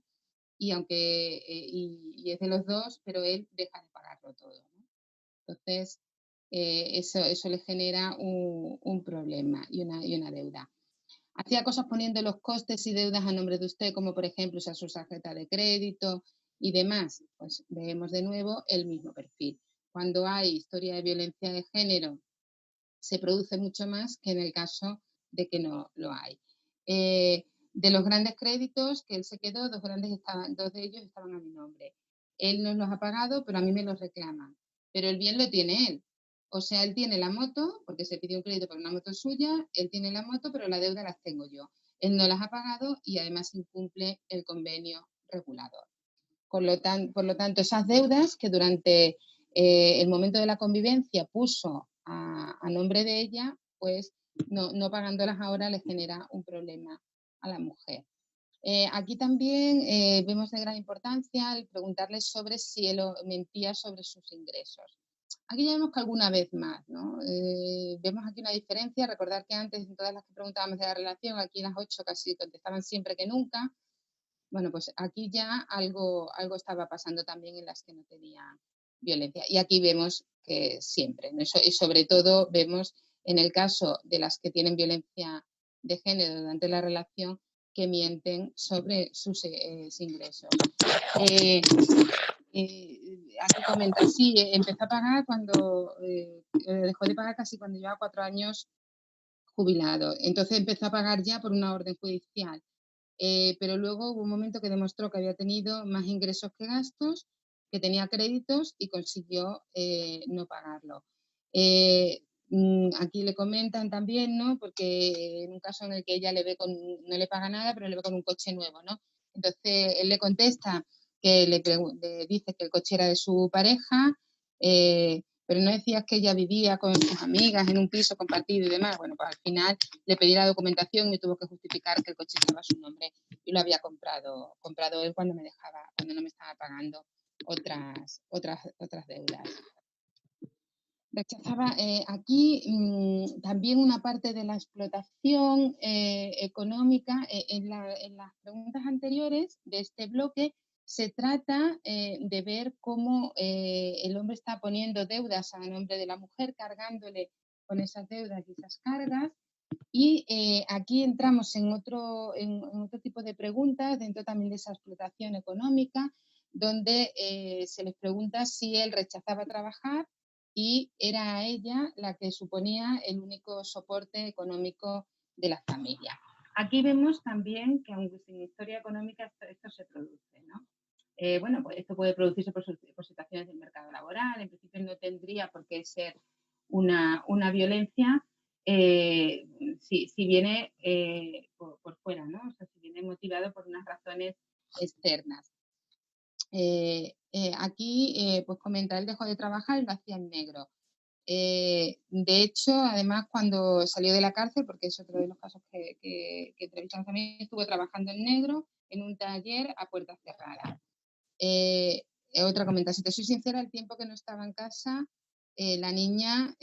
y aunque y es de los dos, pero él deja de pagarlo todo, ¿no? Entonces, eso le genera un problema y una deuda. Hacía cosas poniendo los costes y deudas a nombre de usted, como por ejemplo usar su tarjeta de crédito y demás. Pues vemos de nuevo el mismo perfil. Cuando hay historia de violencia de género, se produce mucho más que en el caso de que no lo hay. De los grandes créditos que él se quedó, dos de ellos estaban a mi nombre. Él no los ha pagado, pero a mí me los reclaman. Pero el bien lo tiene él. O sea, él tiene la moto, porque se pidió un crédito por una moto suya, él tiene la moto, pero la deuda las tengo yo. Él no las ha pagado y además incumple el convenio regulador. Por lo tanto, esas deudas que durante el momento de la convivencia puso a nombre de ella, pues no pagándolas ahora le genera un problema a la mujer. Aquí también vemos de gran importancia el preguntarle sobre si él mentía sobre sus ingresos. Aquí ya vemos que alguna vez más, ¿no? Vemos aquí una diferencia, recordar que antes en todas las que preguntábamos de la relación, aquí en las 8 casi contestaban siempre que nunca. Bueno, pues aquí ya algo estaba pasando también en las que no tenían violencia. Y aquí vemos que siempre, ¿no? Y sobre todo vemos en el caso de las que tienen violencia de género durante la relación que mienten sobre sus ingresos. Aquí comenta, sí, empezó a pagar cuando dejó de pagar casi cuando llevaba 4 años jubilado. Entonces empezó a pagar ya por una orden judicial. Pero luego hubo un momento que demostró que había tenido más ingresos que gastos, que tenía créditos y consiguió no pagarlo. Aquí le comentan también, ¿no? Porque en un caso en el que ella no le paga nada, pero le ve con un coche nuevo, ¿no? Entonces él le contesta que le dice que el coche era de su pareja, pero no decías que ella vivía con sus amigas en un piso compartido y demás. Bueno, pues al final le pedí la documentación y tuvo que justificar que el coche estaba a su nombre y lo había comprado él cuando no me estaba pagando otras deudas. Rechazaba aquí también una parte de la explotación económica. En las preguntas anteriores de este bloque se trata de ver cómo el hombre está poniendo deudas a nombre de la mujer, cargándole con esas deudas y esas cargas. Y aquí entramos en otro tipo de preguntas, dentro también de esa explotación económica, donde se les pregunta si él rechazaba trabajar y era a ella la que suponía el único soporte económico de la familia. Aquí vemos también que aunque sin historia económica esto se produce, ¿no? Bueno, pues esto puede producirse por situaciones del mercado laboral. En principio no tendría por qué ser una violencia si viene por fuera, ¿no? O sea, si viene motivado por unas razones externas. Aquí, pues comenta, él dejó de trabajar y lo hacía en negro. De hecho, además, cuando salió de la cárcel, porque es otro de los casos que entrevistamos también, estuvo trabajando en negro en un taller a puertas cerradas. Otra comenta, si te soy sincera, el tiempo que no estaba en casa, la niña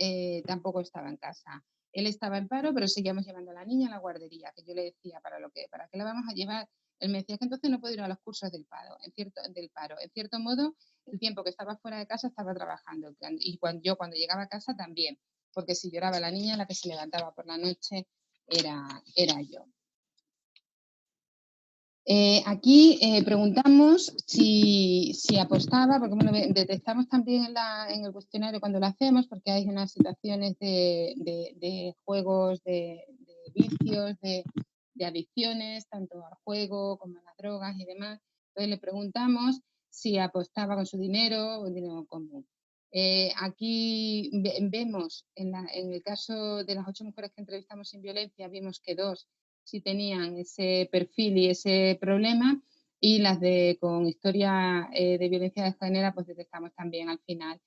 tampoco estaba en casa. Él estaba en paro, pero seguíamos llevando a la niña a la guardería, que yo le decía, ¿para qué la vamos a llevar? Él me decía que entonces no puedo ir a los cursos del paro. En cierto modo, el tiempo que estaba fuera de casa estaba trabajando. Y cuando llegaba a casa también, porque si lloraba la niña, la que se levantaba por la noche era yo. Aquí preguntamos si apostaba, porque bueno, detectamos también en el cuestionario cuando lo hacemos, porque hay unas situaciones de juegos, de vicios, de adicciones, tanto al juego como a las drogas y demás. Entonces le preguntamos si apostaba con su dinero o dinero común. Aquí vemos, en el caso de las 8 mujeres que entrevistamos sin violencia, vimos que 2 sí tenían ese perfil y ese problema, y las con historia de violencia de género, pues detectamos también al final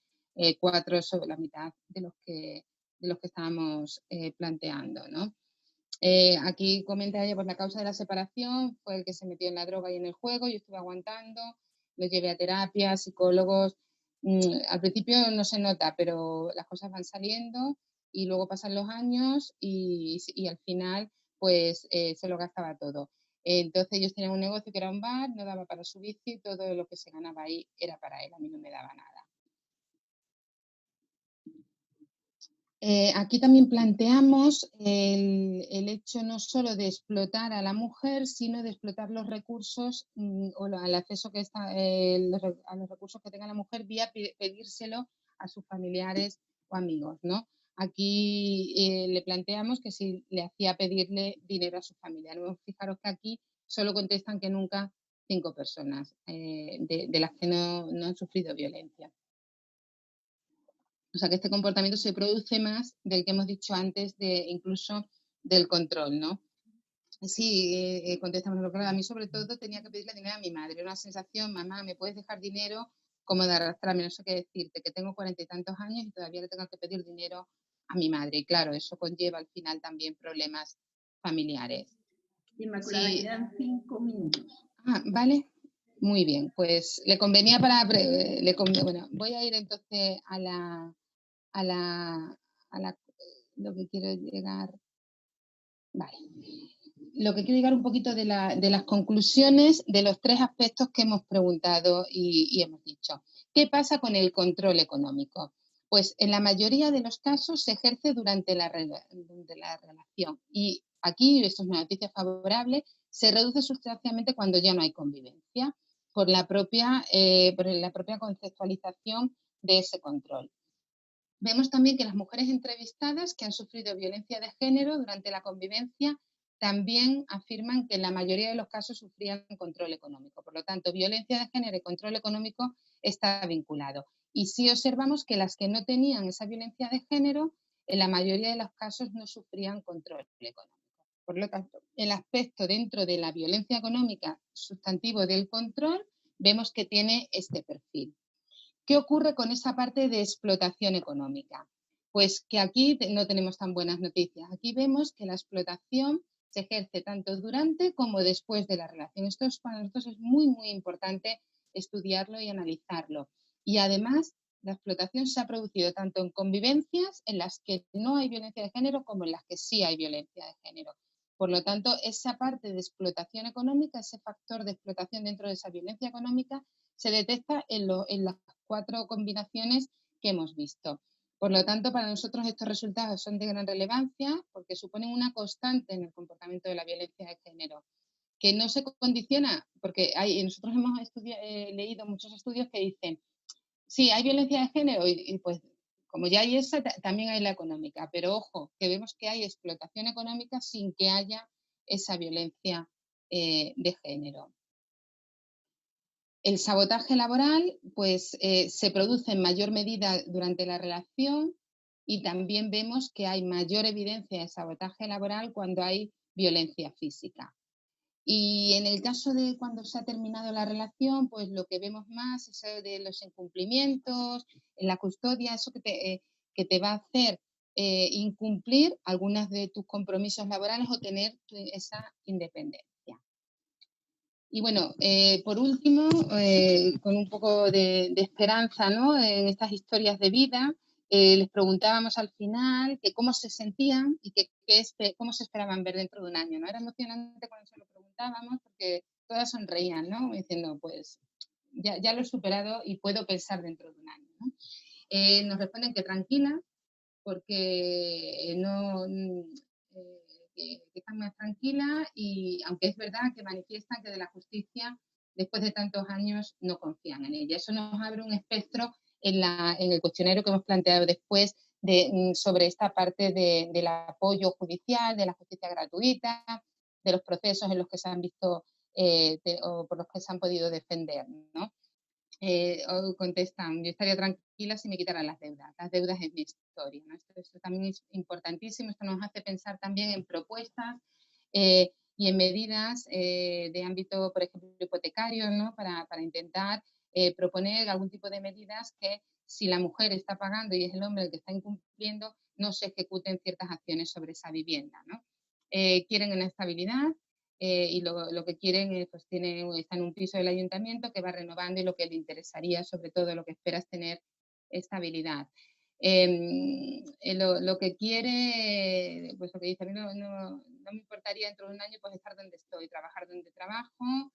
4 sobre la mitad de los que estábamos planteando, ¿no? Aquí comenta ella, pues la causa de la separación fue el que se metió en la droga y en el juego. Yo estuve aguantando, lo llevé a terapia, psicólogos. Al principio no se nota, pero las cosas van saliendo y luego pasan los años y al final pues se lo gastaba todo. Entonces ellos tenían un negocio que era un bar, no daba para su vicio y todo lo que se ganaba ahí era para él, a mí no me daba nada. Aquí también planteamos el hecho no solo de explotar a la mujer, sino de explotar los recursos o el acceso que está, a los recursos que tenga la mujer vía pedírselo a sus familiares o amigos, ¿no? Aquí le planteamos que si le hacía pedirle dinero a su familia. Fijaros que aquí solo contestan que nunca 5 personas de las que no han sufrido violencia. O sea, que este comportamiento se produce más del que hemos dicho antes, incluso del control, ¿no? Sí, contestamos lo claro. A mí, sobre todo, tenía que pedirle dinero a mi madre. Una sensación, mamá, ¿me puedes dejar dinero? Como de arrastrarme, no sé qué decirte, que tengo 40 y tantos años y todavía le tengo que pedir dinero a mi madre. Y claro, eso conlleva al final también problemas familiares. Inmaculada, sí. Quedan 5 minutos. Vale. Muy bien, pues le convenía bueno, voy a ir entonces a lo que quiero llegar. Vale. Lo que quiero llegar un poquito de las conclusiones de los 3 aspectos que hemos preguntado y hemos dicho. ¿Qué pasa con el control económico? Pues en la mayoría de los casos se ejerce durante la relación. Y aquí, esto es una noticia favorable, se reduce sustancialmente cuando ya no hay convivencia por la propia conceptualización de ese control. Vemos también que las mujeres entrevistadas que han sufrido violencia de género durante la convivencia también afirman que en la mayoría de los casos sufrían control económico. Por lo tanto, violencia de género y control económico está vinculado. Y sí observamos que las que no tenían esa violencia de género, en la mayoría de los casos no sufrían control económico. Por lo tanto, el aspecto dentro de la violencia económica sustantivo del control, vemos que tiene este perfil. ¿Qué ocurre con esa parte de explotación económica? Pues que aquí no tenemos tan buenas noticias. Aquí vemos que la explotación se ejerce tanto durante como después de la relación. Esto para nosotros es muy, muy importante estudiarlo y analizarlo. Y además, la explotación se ha producido tanto en convivencias en las que no hay violencia de género como en las que sí hay violencia de género. Por lo tanto, esa parte de explotación económica, ese factor de explotación dentro de esa violencia económica, se detecta en las 4 combinaciones que hemos visto. Por lo tanto, para nosotros estos resultados son de gran relevancia porque suponen una constante en el comportamiento de la violencia de género, que no se condiciona, porque nosotros hemos leído muchos estudios que dicen, sí, hay violencia de género y pues como ya hay esa, también hay la económica, pero ojo, que vemos que hay explotación económica sin que haya esa violencia de género. El sabotaje laboral, pues, se produce en mayor medida durante la relación y también vemos que hay mayor evidencia de sabotaje laboral cuando hay violencia física. Y en el caso de cuando se ha terminado la relación, pues lo que vemos más es eso de los incumplimientos, la custodia, eso que te va a hacer incumplir algunas de tus compromisos laborales o tener esa independencia. Y bueno, por último, con un poco de esperanza, ¿no?, en estas historias de vida, les preguntábamos al final que cómo se sentían y cómo se esperaban ver dentro de un año, ¿no? Era emocionante cuando se lo preguntábamos porque todas sonreían, ¿no?, diciendo, pues ya lo he superado y puedo pensar dentro de un año, ¿no? Nos responden que tranquila, porque no, que están más tranquilas y aunque es verdad que manifiestan que de la justicia después de tantos años no confían en ella. Eso nos abre un espectro en el cuestionario que hemos planteado después sobre esta parte del apoyo judicial, de la justicia gratuita, de los procesos en los que se han visto o por los que se han podido defender, ¿no? O contestan, yo estaría tranquila si me quitaran las deudas es mi historia, ¿no? Esto también es importantísimo, esto nos hace pensar también en propuestas y en medidas de ámbito, por ejemplo, hipotecario, ¿no?, para intentar proponer algún tipo de medidas que si la mujer está pagando y es el hombre el que está incumpliendo, no se ejecuten ciertas acciones sobre esa vivienda, ¿no? Quieren una estabilidad, y lo que quieren pues está en un piso del ayuntamiento que va renovando y lo que le interesaría, sobre todo lo que espera es tener estabilidad. Lo que quiere, pues lo que dice, a mí no me importaría dentro de un año pues estar donde estoy, trabajar donde trabajo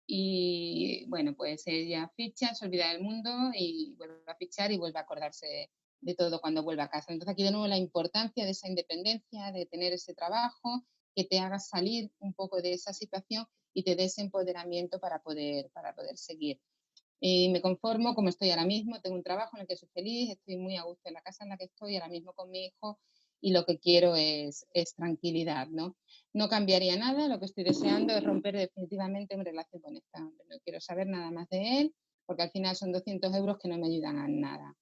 y bueno, pues ella ficha, se olvida del mundo y vuelve a fichar y vuelve a acordarse de todo cuando vuelve a casa. Entonces aquí de nuevo la importancia de esa independencia, de tener ese trabajo que te haga salir un poco de esa situación y te dé ese empoderamiento para poder seguir. Y me conformo como estoy ahora mismo, tengo un trabajo en el que soy feliz, estoy muy a gusto en la casa en la que estoy ahora mismo con mi hijo y lo que quiero es tranquilidad, ¿no? No cambiaría nada, lo que estoy deseando es romper definitivamente mi relación con este hombre. No quiero saber nada más de él porque al final son 200 euros que no me ayudan a nada.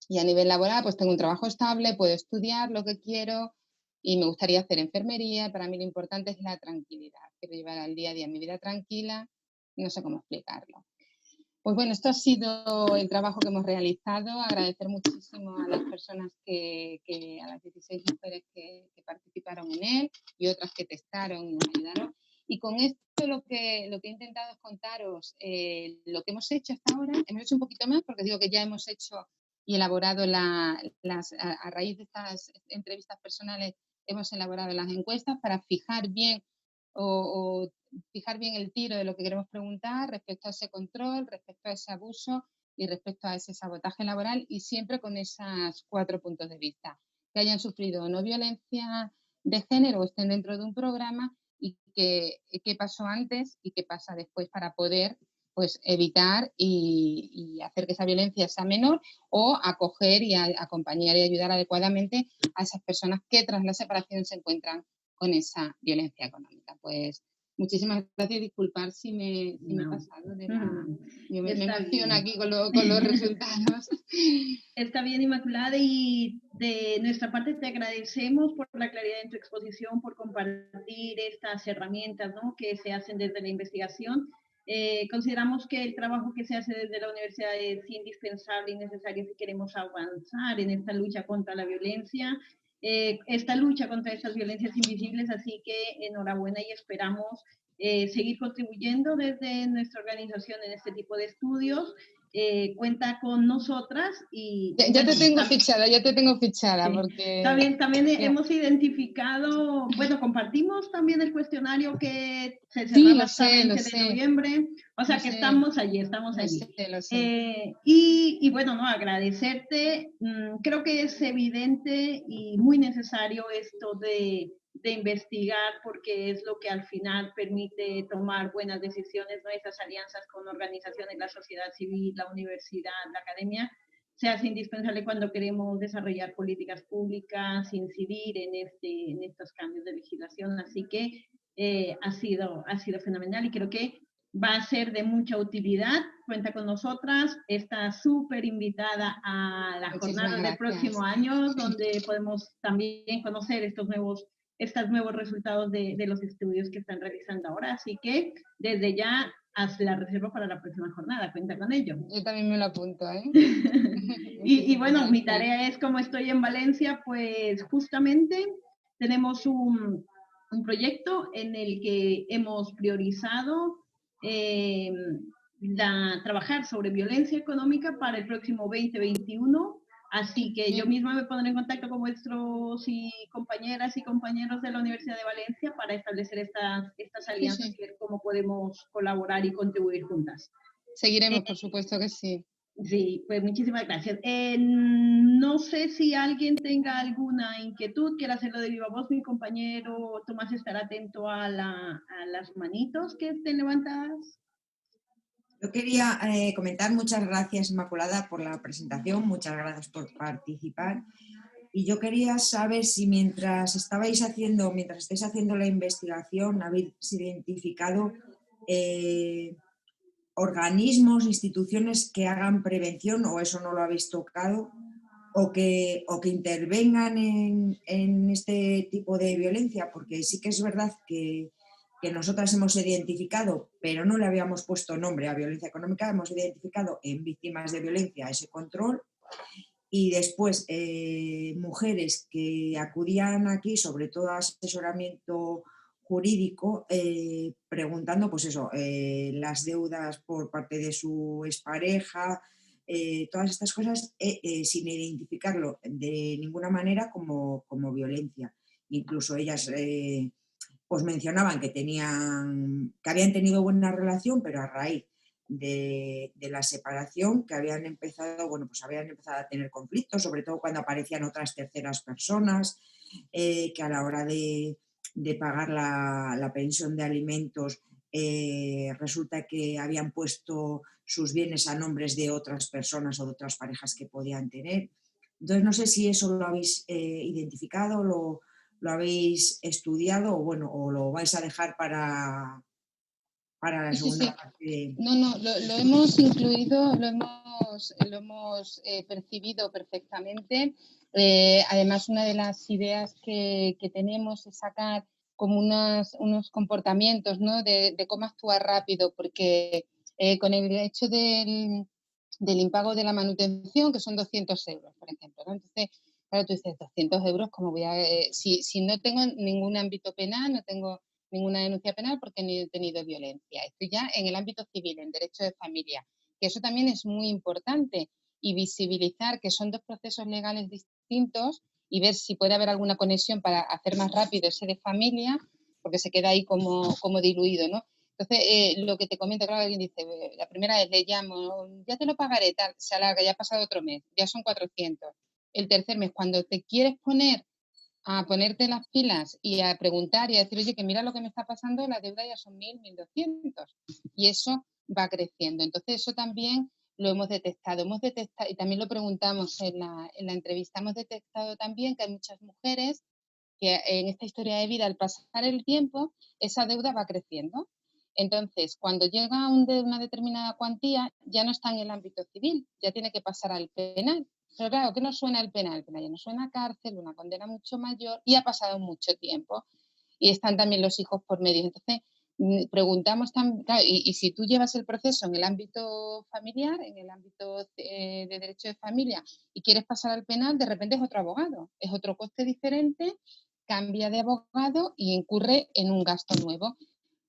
Y a nivel laboral, pues tengo un trabajo estable, puedo estudiar lo que quiero y me gustaría hacer enfermería. Para mí lo importante es la tranquilidad. Quiero llevar al día a día mi vida tranquila, no sé cómo explicarlo. Pues bueno, esto ha sido el trabajo que hemos realizado. Agradecer muchísimo a las personas a las 16 mujeres que participaron en él y otras que testaron y nos ayudaron. Y con esto lo que he intentado es contaros lo que hemos hecho hasta ahora. Hemos hecho un poquito más porque digo que ya hemos hecho y elaborado a raíz de estas entrevistas personales, hemos elaborado las encuestas para fijar bien o fijar bien el tiro de lo que queremos preguntar respecto a ese control, respecto a ese abuso y respecto a ese sabotaje laboral y siempre con esos 4 puntos de vista. Que hayan sufrido no violencia de género o estén dentro de un programa y qué pasó antes y qué pasa después para poder pues evitar y hacer que esa violencia sea menor o acoger y acompañar y ayudar adecuadamente a esas personas que tras la separación se encuentran con esa violencia económica. Pues muchísimas gracias, disculpar si me he pasado de la... Yo me emociono aquí con los resultados. Está bien, Inmaculada, y de nuestra parte te agradecemos por la claridad en tu exposición, por compartir estas herramientas, ¿no?, que se hacen desde la investigación. Consideramos que el trabajo que se hace desde la universidad es indispensable y necesario si queremos avanzar en esta lucha contra la violencia, esta lucha contra estas violencias invisibles, así que enhorabuena y esperamos seguir contribuyendo desde nuestra organización en este tipo de estudios. Cuenta con nosotras y ya te tengo fichada, sí. Porque también hemos identificado, bueno, compartimos también el cuestionario que se cerraba hasta 20 de noviembre, o sea que estamos allí. Lo sé. Y bueno, no, agradecerte, creo que es evidente y muy necesario esto de investigar porque es lo que al final permite tomar buenas decisiones, ¿no? Esas alianzas con organizaciones, la sociedad civil, la universidad, la academia, se hace indispensable cuando queremos desarrollar políticas públicas, incidir en estos cambios de legislación. Así que ha sido fenomenal y creo que va a ser de mucha utilidad. Cuenta con nosotras, está súper invitada a la jornada del próximo año, donde podemos también conocer estos nuevos resultados de los estudios que están realizando ahora. Así que desde ya haz la reserva para la próxima jornada, cuenta con ello. Yo también me lo apunto, ¿eh? y bueno, mi tarea es, como estoy en Valencia, pues justamente tenemos un proyecto en el que hemos priorizado trabajar sobre violencia económica para el próximo 2021. Así que yo misma me pondré en contacto con vuestros compañeras y compañeros de la Universidad de Valencia para establecer estas alianzas y ver cómo podemos colaborar y contribuir juntas. Seguiremos, por supuesto que sí. Sí, pues muchísimas gracias. No sé si alguien tenga alguna inquietud, quiera hacerlo de viva voz. Mi compañero Tomás estará atento a las manitos que estén levantadas. Yo quería comentar, muchas gracias Inmaculada por la presentación, muchas gracias por participar. Y yo quería saber si mientras estáis haciendo la investigación, habéis identificado organismos, instituciones que hagan prevención, o eso no lo habéis tocado, o que intervengan en este tipo de violencia, porque sí que es verdad que nosotras hemos identificado, pero no le habíamos puesto nombre a violencia económica, hemos identificado en víctimas de violencia ese control, y después mujeres que acudían aquí, sobre todo a asesoramiento jurídico, preguntando, pues eso, las deudas por parte de su expareja, todas estas cosas, sin identificarlo de ninguna manera como violencia. Incluso ellas pues mencionaban que habían tenido buena relación, pero a raíz de la separación, que habían empezado a tener conflictos, sobre todo cuando aparecían otras terceras personas, que a la hora de pagar la pensión de alimentos resulta que habían puesto sus bienes a nombres de otras personas o de otras parejas que podían tener. Entonces no sé si eso lo habéis identificado, lo habéis estudiado, o lo vais a dejar para la segunda parte. No, lo hemos incluido, lo hemos percibido perfectamente. Además, una de las ideas que tenemos es sacar como unos comportamientos, ¿no? de cómo actuar rápido, porque con el hecho del impago de la manutención, que son 200 euros, por ejemplo, ¿no? Entonces, claro, tú dices, 200 euros, ¿cómo voy a...? Si no tengo ningún ámbito penal, no tengo ninguna denuncia penal porque no he tenido violencia. Estoy ya en el ámbito civil, en derecho de familia, que eso también es muy importante, y visibilizar que son dos procesos legales distintos y ver si puede haber alguna conexión para hacer más rápido ese de familia, porque se queda ahí como diluido, ¿no? Entonces, lo que te comento, claro, alguien dice, la primera vez le llamo, ya te lo pagaré, tal, se alarga, ya ha pasado otro mes, ya son 400. El tercer mes, cuando te quieres poner a ponerte las pilas y a preguntar y a decir, oye, que mira lo que me está pasando, la deuda ya son 1.000, 1.200. Y eso va creciendo. Entonces, eso también lo hemos detectado. Y también lo preguntamos en la entrevista, hemos detectado también que hay muchas mujeres que en esta historia de vida, al pasar el tiempo, esa deuda va creciendo. Entonces, cuando llega una determinada cuantía, ya no está en el ámbito civil, ya tiene que pasar al penal. Pero claro, ¿qué nos suena el penal? El penal ya nos suena a cárcel, una condena mucho mayor, y ha pasado mucho tiempo. Y están también los hijos por medio. Entonces, preguntamos también, claro, y si tú llevas el proceso en el ámbito familiar, en el ámbito de derecho de familia, y quieres pasar al penal, de repente es otro abogado, es otro coste diferente, cambia de abogado y incurre en un gasto nuevo.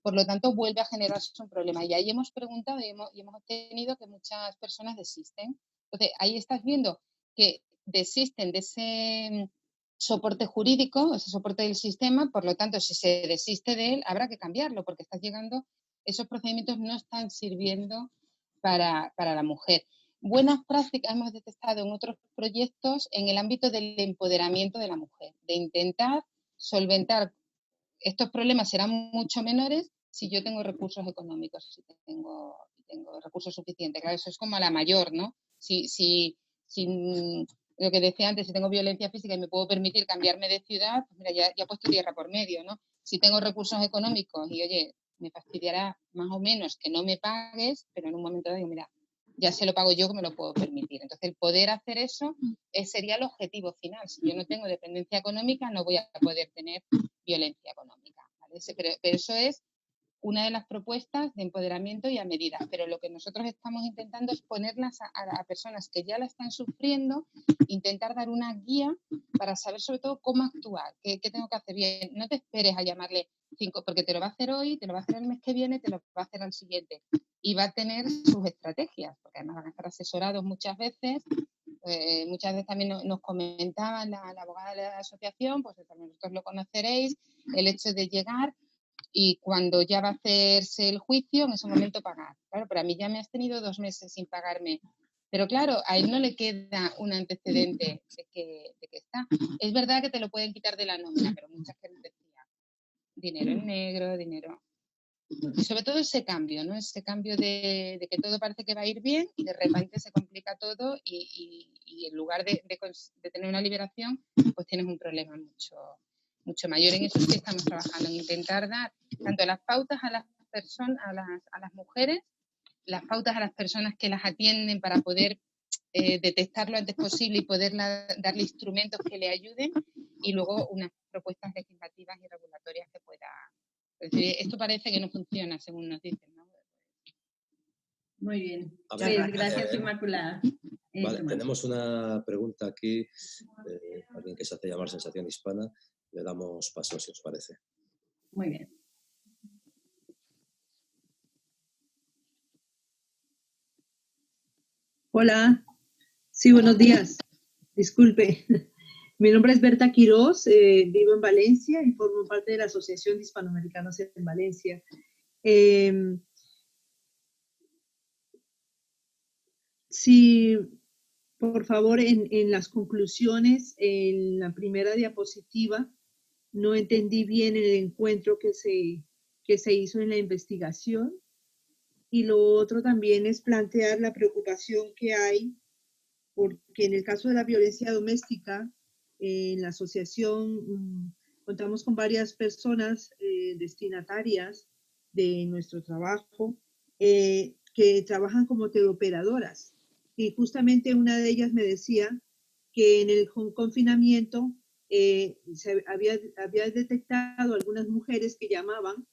Por lo tanto, vuelve a generarse un problema. Y ahí hemos preguntado y hemos obtenido que muchas personas desisten. Entonces, ahí estás viendo que desisten de ese soporte jurídico, ese soporte del sistema. Por lo tanto, si se desiste de él, habrá que cambiarlo, porque estás llegando, esos procedimientos no están sirviendo para la mujer. Buenas prácticas hemos detectado en otros proyectos en el ámbito del empoderamiento de la mujer, de intentar solventar estos problemas. Serán mucho menores si yo tengo recursos económicos, si tengo recursos suficientes. Claro, eso es como a la mayor, ¿no? Si lo que decía antes, si tengo violencia física y me puedo permitir cambiarme de ciudad, pues mira, ya he puesto tierra por medio, ¿no? Si tengo recursos económicos y, oye, me fastidiará más o menos que no me pagues, pero en un momento dado digo, mira, ya se lo pago yo, que me lo puedo permitir. Entonces, el poder hacer eso sería el objetivo final. Si yo no tengo dependencia económica, no voy a poder tener violencia económica, ¿vale? Pero eso es una de las propuestas de empoderamiento y a medida, pero lo que nosotros estamos intentando es ponerlas a personas que ya la están sufriendo, intentar dar una guía para saber sobre todo cómo actuar, qué tengo que hacer bien. No te esperes a llamarle 5, porque te lo va a hacer hoy, te lo va a hacer el mes que viene, te lo va a hacer al siguiente, y va a tener sus estrategias, porque además van a estar asesorados muchas veces. Muchas veces también nos comentaba la abogada de la asociación, pues también vosotros lo conoceréis, el hecho de llegar y cuando ya va a hacerse el juicio, en ese momento pagar. Claro, pero a mí ya me has tenido 2 meses sin pagarme. Pero claro, a él no le queda un antecedente de que está. Es verdad que te lo pueden quitar de la nómina, pero muchas veces decía dinero en negro, dinero. Y sobre todo ese cambio, ¿no? Ese cambio de que todo parece que va a ir bien y de repente se complica todo y en lugar de tener una liberación, pues tienes un problema mucho mayor. En eso sí estamos trabajando, en intentar dar tanto las pautas a las personas, a las mujeres, las pautas a las personas que las atienden para poder detectar lo antes posible y poder darle instrumentos que le ayuden, y luego unas propuestas legislativas y regulatorias que pueda. Es decir, esto parece que no funciona, según nos dicen, ¿no? Muy bien. Ver, Gracias, Inmaculada. Vale, tenemos una pregunta aquí, alguien que se hace llamar Sensación Hispana. Le damos paso, si os parece. Muy bien. Hola, sí, buenos días. Disculpe, mi nombre es Berta Quirós, vivo en Valencia y formo parte de la Asociación de Hispanoamericanos en Valencia. Sí, por favor, en las conclusiones, en la primera diapositiva, no entendí bien el encuentro que se hizo en la investigación. Y lo otro también es plantear la preocupación que hay, porque en el caso de la violencia doméstica, en la asociación contamos con varias personas destinatarias de nuestro trabajo que trabajan como teleoperadoras. Y justamente una de ellas me decía que en el confinamiento se había detectado algunas mujeres que llamaban,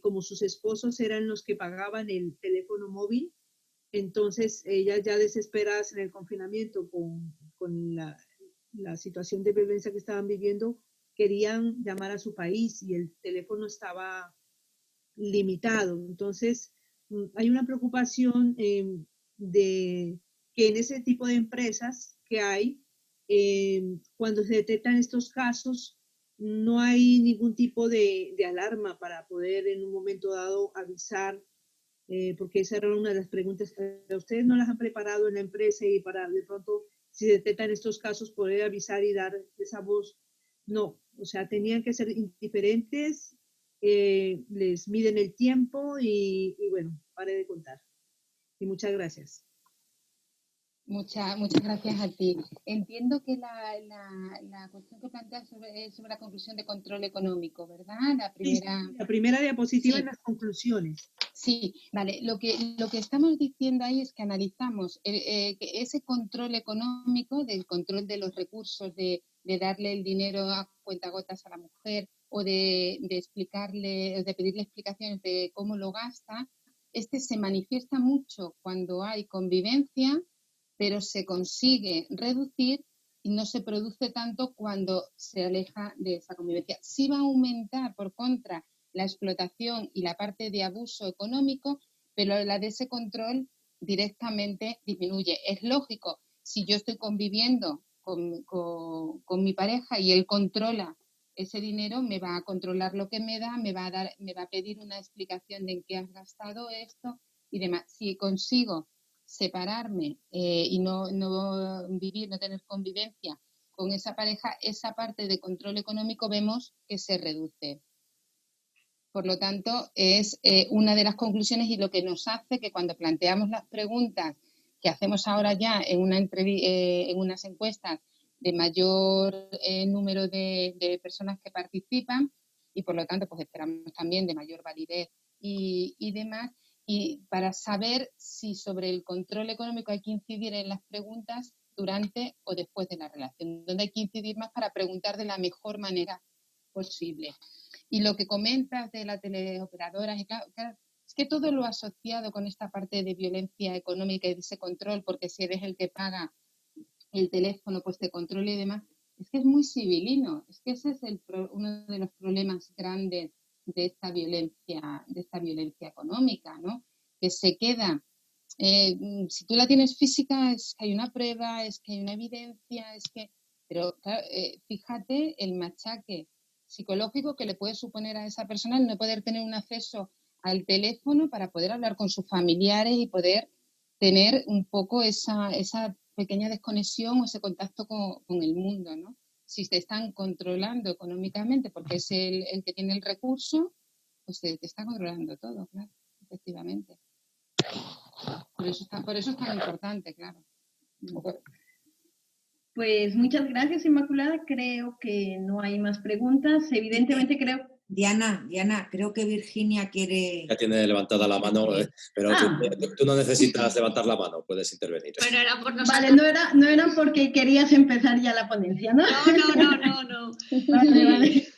como sus esposos eran los que pagaban el teléfono móvil. Entonces, ellas ya desesperadas en el confinamiento con la situación de violencia que estaban viviendo, querían llamar a su país y el teléfono estaba limitado. Entonces, hay una preocupación de que en ese tipo de empresas que hay, cuando se detectan estos casos, no hay ningún tipo de alarma para poder en un momento dado avisar, porque esa era una de las preguntas que ustedes no las han preparado en la empresa y para de pronto, si detectan estos casos, poder avisar y dar esa voz. No, o sea, tenían que ser indiferentes, les miden el tiempo y bueno, pare de contar. Y muchas gracias. Muchas gracias a ti. Entiendo que la cuestión que planteas es sobre la conclusión de control económico, ¿verdad? Sí, la primera diapositiva, sí. En las conclusiones. Sí, vale. Lo que estamos diciendo ahí es que analizamos que ese control económico, del control de los recursos, de darle el dinero a cuentagotas a la mujer o de explicarle, de pedirle explicaciones de cómo lo gasta, se manifiesta mucho cuando hay convivencia, pero se consigue reducir y no se produce tanto cuando se aleja de esa convivencia. Sí va a aumentar, por contra, la explotación y la parte de abuso económico, pero la de ese control directamente disminuye. Es lógico, si yo estoy conviviendo con mi pareja y él controla ese dinero, me va a controlar lo que me da, me va a pedir una explicación de en qué has gastado esto y demás. Si consigo separarme y no vivir, no tener convivencia con esa pareja, esa parte de control económico vemos que se reduce. Por lo tanto, es una de las conclusiones y lo que nos hace que cuando planteamos las preguntas que hacemos ahora ya en unas encuestas de mayor número de personas que participan y por lo tanto pues esperamos también de mayor validez y demás, y para saber si sobre el control económico hay que incidir en las preguntas durante o después de la relación, donde hay que incidir más para preguntar de la mejor manera posible. Y lo que comentas de la teleoperadora, claro, es que todo lo asociado con esta parte de violencia económica y de ese control, porque si eres el que paga el teléfono, pues te controla y demás, es que es muy civilino, es que ese es uno de los problemas grandes de esta violencia económica, ¿no? Que se queda, si tú la tienes física, es que hay una prueba, es que hay una evidencia, pero claro, fíjate el machaque psicológico que le puede suponer a esa persona el no poder tener un acceso al teléfono para poder hablar con sus familiares y poder tener un poco esa pequeña desconexión o ese contacto con el mundo, ¿no? Si te están controlando económicamente porque es el que tiene el recurso, pues te está controlando todo, claro, efectivamente. Por eso es tan importante, claro. Pues muchas gracias, Inmaculada. Creo que no hay más preguntas. Evidentemente creo... Diana, creo que Virginia quiere... Ya tiene levantada la mano, pero tú no necesitas levantar la mano, puedes intervenir. Bueno, era por nosotros. Vale, no era porque querías empezar ya la ponencia, ¿no? No. Vale.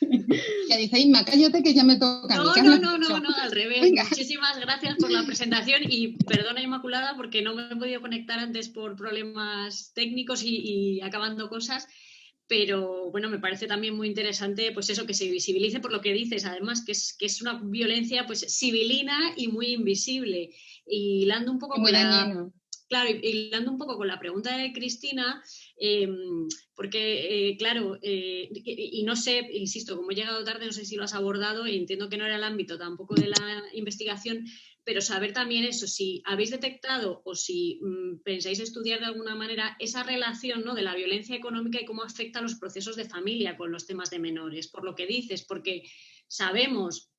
Ya dice, Inma, cállate que ya me toca. No, al revés. Venga. Muchísimas gracias por la presentación y perdona, Inmaculada, porque no me he podido conectar antes por problemas técnicos y acabando cosas. Pero bueno, me parece también muy interesante pues eso, que se visibilice por lo que dices, además que es una violencia pues civilina y muy invisible. Y hilando un poco hilando un poco con la pregunta de Cristina, porque claro, y no sé, insisto, como he llegado tarde, no sé si lo has abordado y entiendo que no era el ámbito tampoco de la investigación, pero saber también eso, si habéis detectado o si pensáis estudiar de alguna manera esa relación, ¿no?, de la violencia económica y cómo afecta a los procesos de familia con los temas de menores, por lo que dices, porque sabemos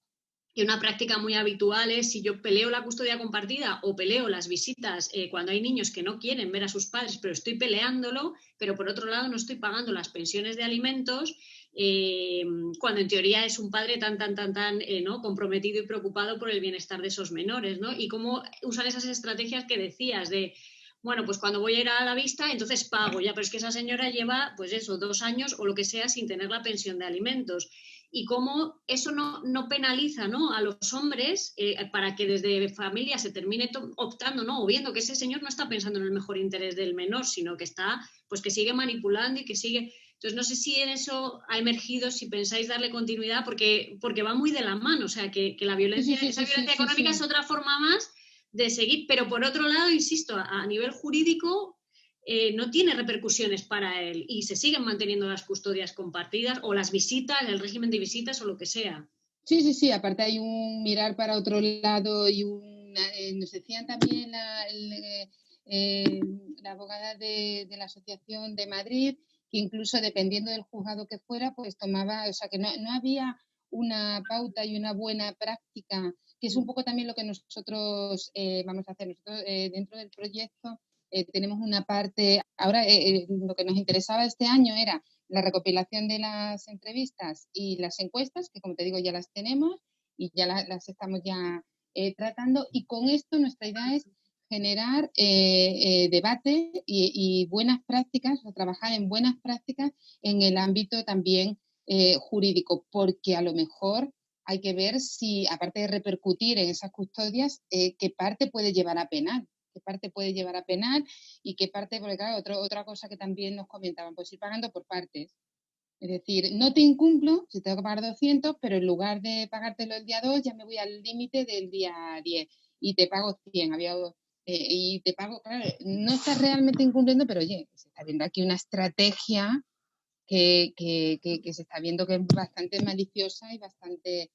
que una práctica muy habitual es si yo peleo la custodia compartida o peleo las visitas cuando hay niños que no quieren ver a sus padres, pero estoy peleándolo, pero por otro lado no estoy pagando las pensiones de alimentos, cuando en teoría es un padre tan ¿no?, comprometido y preocupado por el bienestar de esos menores, ¿no? Y cómo usan esas estrategias que decías de, bueno, pues cuando voy a ir a la vista, entonces pago ya, pero es que esa señora lleva, pues eso, 2 años o lo que sea sin tener la pensión de alimentos. Y cómo eso no penaliza, ¿no?, a los hombres para que desde familia se termine optando, ¿no?, o viendo que ese señor no está pensando en el mejor interés del menor, sino que está, pues que sigue manipulando y que sigue... Entonces, no sé si en eso ha emergido, si pensáis darle continuidad, porque va muy de la mano, o sea, que la violencia, esa violencia económica es otra forma más de seguir, pero por otro lado, insisto, a nivel jurídico no tiene repercusiones para él y se siguen manteniendo las custodias compartidas o las visitas, el régimen de visitas o lo que sea. Sí, aparte hay un mirar para otro lado y nos decían también la abogada de la Asociación de Madrid, que incluso dependiendo del juzgado que fuera, pues tomaba, o sea, que no había una pauta y una buena práctica, que es un poco también lo que nosotros vamos a hacer. Nosotros dentro del proyecto tenemos una parte, ahora lo que nos interesaba este año era la recopilación de las entrevistas y las encuestas, que como te digo ya las tenemos y ya las estamos ya tratando, y con esto nuestra idea es generar debate y buenas prácticas, o trabajar en buenas prácticas en el ámbito también jurídico, porque a lo mejor hay que ver si, aparte de repercutir en esas custodias, qué parte puede llevar a penal. Qué parte puede llevar a penal y qué parte, porque claro, otra cosa que también nos comentaban, pues ir pagando por partes. Es decir, no te incumplo si tengo que pagar 200, pero en lugar de pagártelo el día 2, ya me voy al límite del día 10 y te pago 100. Y te pago, claro, no estás realmente incumpliendo, pero oye, se está viendo aquí una estrategia que se está viendo que es bastante maliciosa y bastante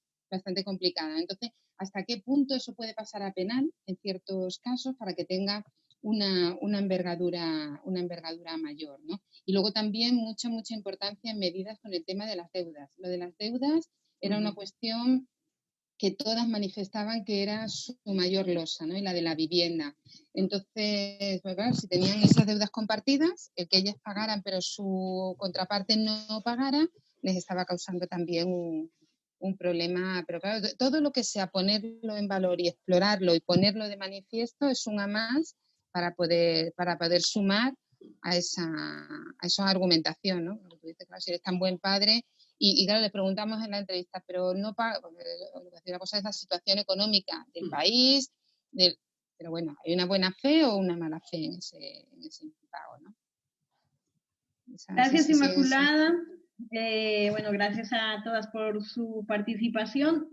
complicada. Entonces, ¿hasta qué punto eso puede pasar a penal en ciertos casos para que tenga una envergadura mayor, ¿no? Y luego también mucha importancia en medidas con el tema de las deudas. Lo de las deudas era una cuestión que todas manifestaban que era su mayor losa, ¿no? Y la de la vivienda. Entonces, pues claro, si tenían esas deudas compartidas, el que ellas pagaran pero su contraparte no pagara, les estaba causando también un problema, pero claro, todo lo que sea ponerlo en valor y explorarlo y ponerlo de manifiesto es una más para poder sumar a esa argumentación, ¿no? Tú dices, claro, si eres tan buen padre, y claro, le preguntamos en la entrevista, pero no paga, una cosa es la situación económica del país, pero bueno, ¿hay una buena fe o una mala fe en ese impago, ¿no? Gracias, Inmaculada. Bueno, gracias a todas por su participación.